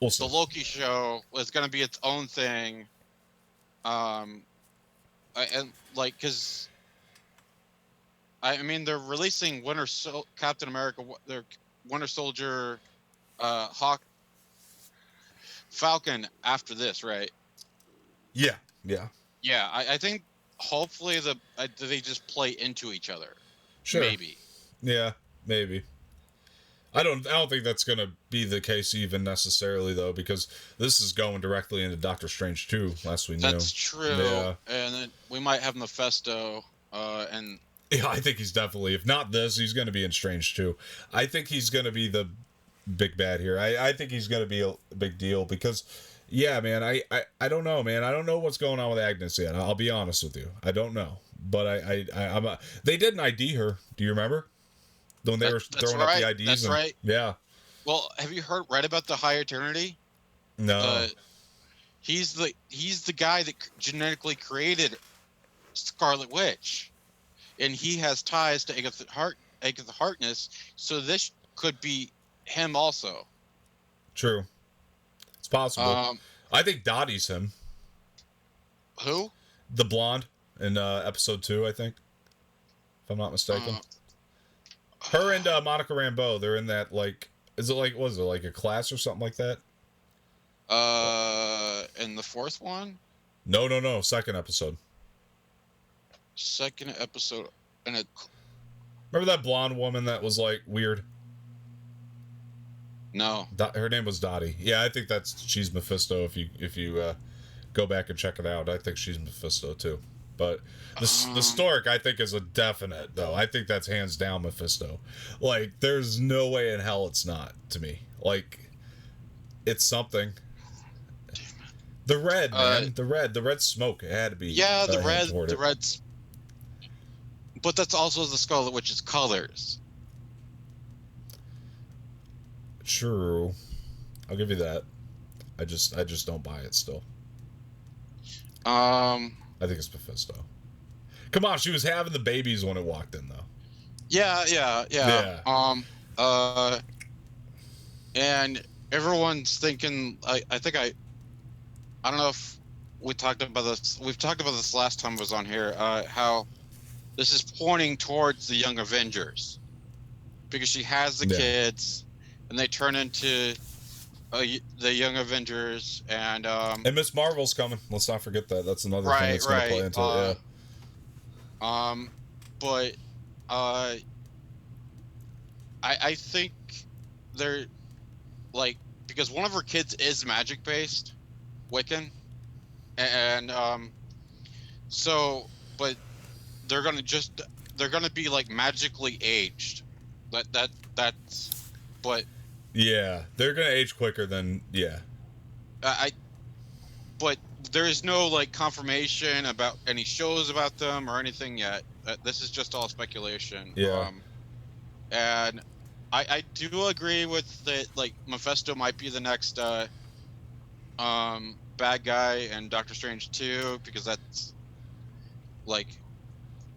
Loki show is going to be its own thing. And like, because I mean, they're releasing Captain America, their Winter Soldier, Falcon after this, right? Yeah, yeah, Yeah, I think hopefully they just play into each other. sure, Maybe. yeah, maybe. I don't think that's gonna be the case even necessarily though, because this is going directly into Doctor Strange 2, last we knew. That's true. Yeah. And then we might have Mephisto, and Yeah, I think he's definitely, if not this, he's gonna be in Strange 2. I think he's gonna be the big bad here. I think he's gonna be a big deal because yeah, man, I don't know, man. I don't know what's going on with Agnes yet. I'll be honest with you. I don't know. But I'm they didn't ID her. Do you remember? When they were that's throwing up the right. IDs That's and right. yeah. Well, have you read about the High Eternity? No. The he's the guy that genetically created Scarlet Witch, and he has ties to Agatha Harkness, so this could be him also. True. It's possible. Um, I think Dottie's him. who? The blonde in episode 2, I think. If I'm not mistaken. Uh, Her and Monica Rambeau, they're in that, like, is it like, was it like a class or something like that? in the fourth one, No. Second episode. second episode, and it Remember that blonde woman that was like weird? no. Her name was Dottie. Yeah, I think she's Mephisto. If you go back and check it out, I think she's Mephisto too. But the Stork, I think, is a definite though. I think that's hands down Mephisto. Like, there's no way in hell it's not to me. Like, it's something. The red, man, the red smoke. It had to be. Yeah, the red's. But that's also the Scarlet Witch's colors. True, I'll give you that. I just don't buy it still. I think it's Mephisto. Come on, she was having the babies when it walked in, though. Yeah. And everyone's thinking. I think I don't know if we talked about this. We've talked about this last time I was on here. How this is pointing towards the Young Avengers, because she has the kids, and they turn into the Young Avengers, and Miss Marvel's coming. Let's not forget that. That's another thing that's going to play into it. Yeah. But I think they're like, because one of her kids is magic based, Wiccan, and so, but they're gonna be like magically aged. That's but yeah, they're gonna age quicker than but there is no like confirmation about any shows about them or anything yet. This is just all speculation. Yeah. And I do agree with that. Like, Mephisto might be the next bad guy in Doctor Strange 2, because that's like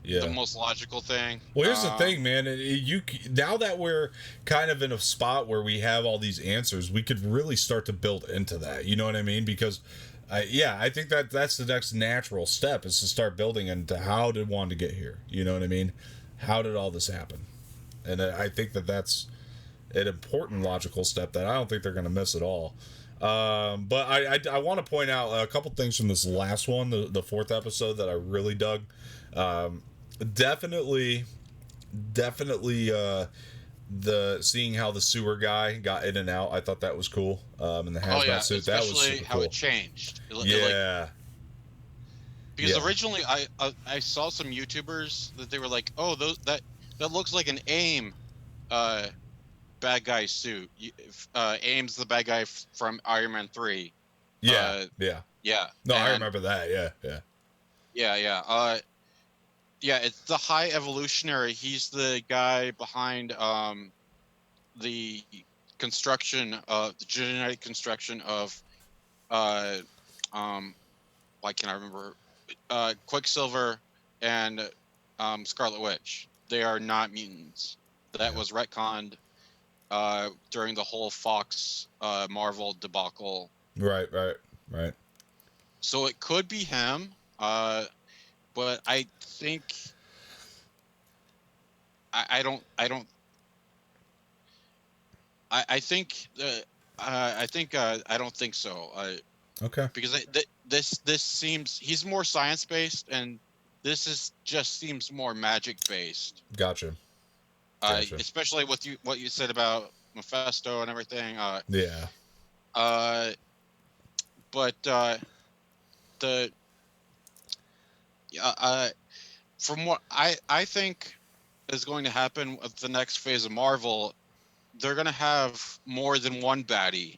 the most logical thing. Well, here's the thing, man. Now that we're kind of in a spot where we have all these answers, we could really start to build into that. You know what I mean? Because, I think that's the next natural step, is to start building into how did Wanda get here. You know what I mean? How did all this happen? And I think that's an important logical step that I don't think they're going to miss at all. But I want to point out a couple things from this last one, the fourth episode, that I really dug. Definitely the seeing how the sewer guy got in and out, I thought that was cool. In the hazmat suit, that was super how cool. it changed. Because originally I saw some YouTubers that they were like, oh, that looks like an AIM bad guy suit. AIM's the bad guy from Iron Man 3. Yeah. No, I remember that. Yeah. It's the High Evolutionary. He's the guy behind the genetic construction of why can't I remember? Quicksilver and Scarlet Witch. They are not mutants. That was retconned during the whole Fox Marvel debacle. Right. So it could be him, but I think I think I think I don't think so. Okay, Because this seems he's more science based, and this is just seems more magic based. gotcha, gotcha. Especially with what you said about Mephisto and everything. Yeah, Uh, but the from what I think is going to happen with the next phase of Marvel, they're going to have more than one baddie.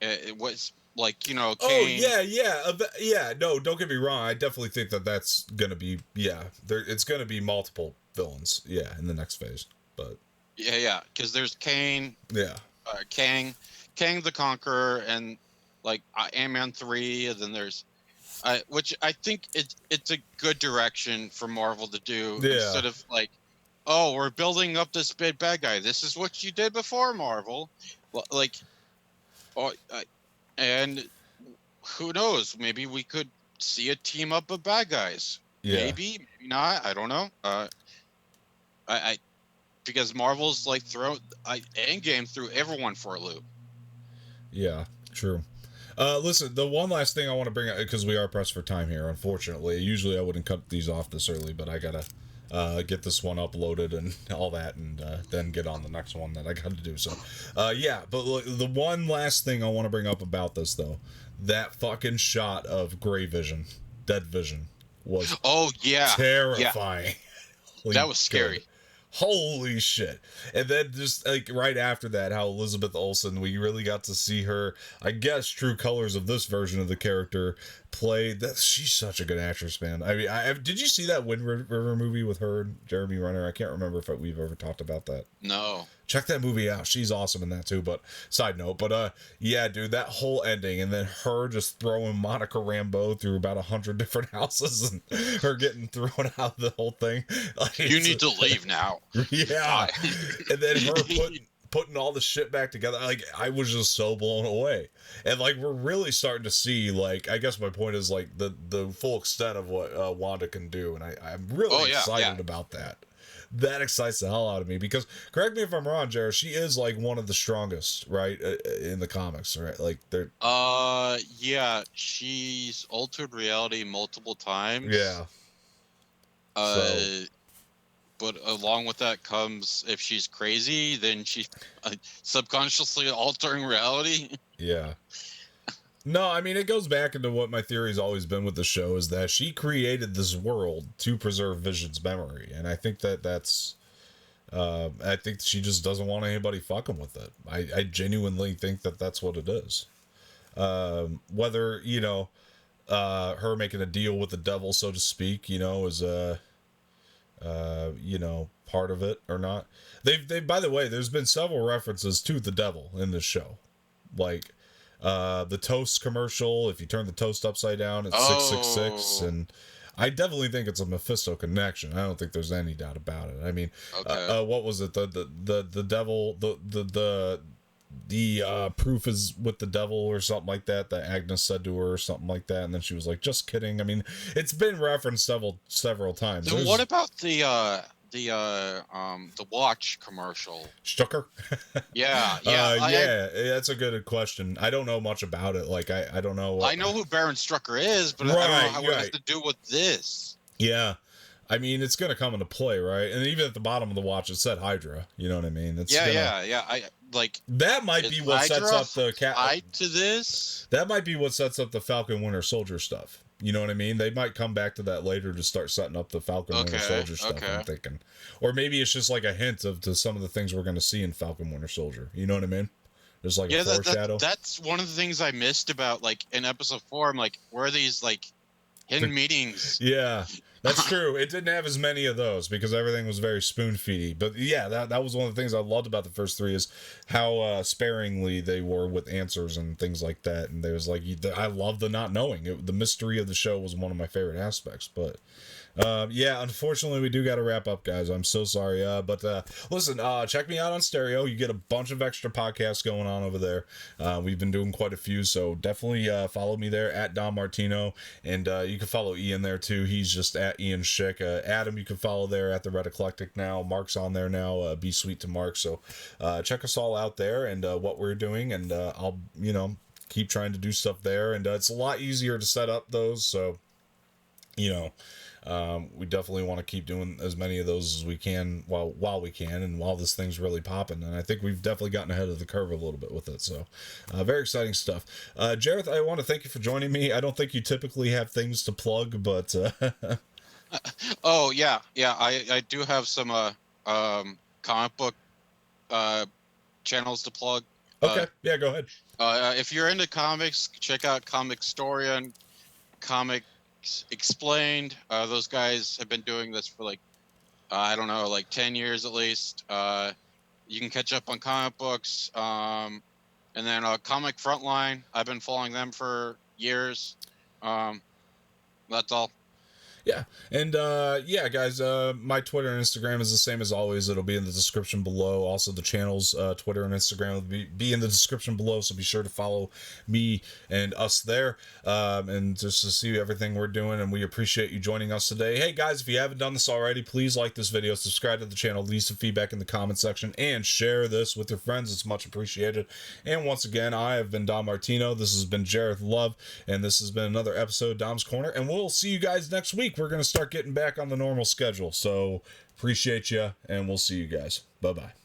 It was like oh Kane. yeah, yeah, yeah. No, don't get me wrong. I definitely think that that's gonna be There, it's gonna be multiple villains. Yeah, in the next phase. But Yeah, because there's Kane, yeah, Kang, Kang the Conqueror, and like Ant-Man 3, and then there's which I think it's a good direction for Marvel to do yeah, instead of like, oh, we're building up this big bad guy. This is what you did before, Marvel. Like, oh, and who knows? Maybe we could see a team up of bad guys. yeah, Maybe not. I don't know. I because Marvel's like Endgame threw everyone for a loop. yeah. True. Listen, the one last thing I want to bring up, because we are pressed for time here, unfortunately. Usually I wouldn't cut these off this early, but I gotta get this one uploaded and all that, and then get on the next one that I got to do. So, yeah, but look, the one last thing I want to bring up about this, though, that fucking shot of Gray Vision, Dead Vision, was Oh yeah, terrifying. that was Good. scary. Holy shit. And then just like right after that, how Elizabeth Olsen, we really got to see her, I guess, true colors of this version of the character play. That she's such a good actress, man. I mean, did you see that Wind River movie with her and Jeremy Renner? I can't remember if we've ever talked about that. No. Check that movie out. She's awesome in that too. But side note, but yeah, dude, that whole ending and then her just throwing Monica Rambeau through about 100 different houses and her getting thrown out of the whole thing. Like, You need to leave now. yeah, and then her putting all the shit back together. Like, I was just so blown away, and like we're really starting to see, like, I guess my point is like the full extent of what Wanda can do, and I'm really excited about that. That excites the hell out of me because, correct me if I'm wrong, Jared, she is like one of the strongest, right, in the comics, right? Like they're Yeah, she's altered reality multiple times. yeah. Uh, but along with that comes, if she's crazy, then she's subconsciously altering reality. Yeah. No, I mean, it goes back into what my theory's always been with the show is that she created this world to preserve Vision's memory. And I think that's, I think she just doesn't want anybody fucking with it. I genuinely think that that's what it is. Whether, her making a deal with the devil, so to speak, is part of it or not. They by the way, there's been several references to the devil in this show. Like, the toast commercial, if you turn the toast upside down, it's 666, and I definitely think it's a Mephisto connection. I don't think there's any doubt about it. I mean, what was it? The devil, the proof is with the devil or something like that Agnes said to her or something like that, and then she was like, just kidding. I mean, it's been referenced several times. Then what about the watch commercial? Stucker? Yeah. That's a good question. I don't know much about it. Like, I don't know. I know who Baron Strucker is, but I don't know how it has to do with this. Yeah. I mean, it's going to come into play, right? And even at the bottom of the watch, it said Hydra. You know what I mean? It's I like that might be what Hydra sets up the tied to this. That might be what sets up the Falcon Winter Soldier stuff. You know what I mean? They might come back to that later to start setting up the Falcon Winter Soldier stuff. I'm thinking, or maybe it's just like a hint to some of the things we're going to see in Falcon Winter Soldier. You know what I mean? There's like a foreshadow. That's one of the things I missed about like in episode 4. I'm like, where are these like hidden meetings? Yeah. That's true. It didn't have as many of those because everything was very spoon-feedy. But yeah, that was one of the things I loved about the first 3 is how sparingly they were with answers and things like that. And there was like, I love the not knowing. The mystery of the show was one of my favorite aspects. But Yeah, unfortunately, we do got to wrap up, guys. I'm so sorry. But listen, check me out on Stereo. You get a bunch of extra podcasts going on over there. We've been doing quite a few, so definitely follow me there at Don Martino, and you can follow Ian there too. He's just at Ian Schick. Adam, you can follow there at the Red Eclectic now. Mark's on there now. Be sweet to Mark. So check us all out there and what we're doing, and I'll keep trying to do stuff there, and it's a lot easier to set up those. So you know. We definitely want to keep doing as many of those as we can while we can, and while this thing's really popping. And I think we've definitely gotten ahead of the curve a little bit with it. So, very exciting stuff. Jareth, I want to thank you for joining me. I don't think you typically have things to plug, but Oh yeah, yeah. I do have some comic book channels to plug. Okay, yeah, go ahead. If you're into comics, check out Comic Storian, Comics Explained. Those guys have been doing this for like I don't know, like 10 years at least. You can catch up on comic books, and then Comic Frontline. I've been following them for years. That's all. Yeah, and yeah, guys, my Twitter and Instagram is the same as always. It'll be in the description below. Also, the channel's Twitter and Instagram will be in the description below, so be sure to follow me and us there, and just to see everything we're doing. And we appreciate you joining us today. Hey, guys, if you haven't done this already, please like this video, subscribe to the channel, leave some feedback in the comment section, and share this with your friends. It's much appreciated. And once again, I have been Dom Martino. This has been Jareth Love, and this has been another episode of Dom's Corner. And we'll see you guys next week. We're going to start getting back on the normal schedule. So appreciate you, and we'll see you guys. Bye-bye.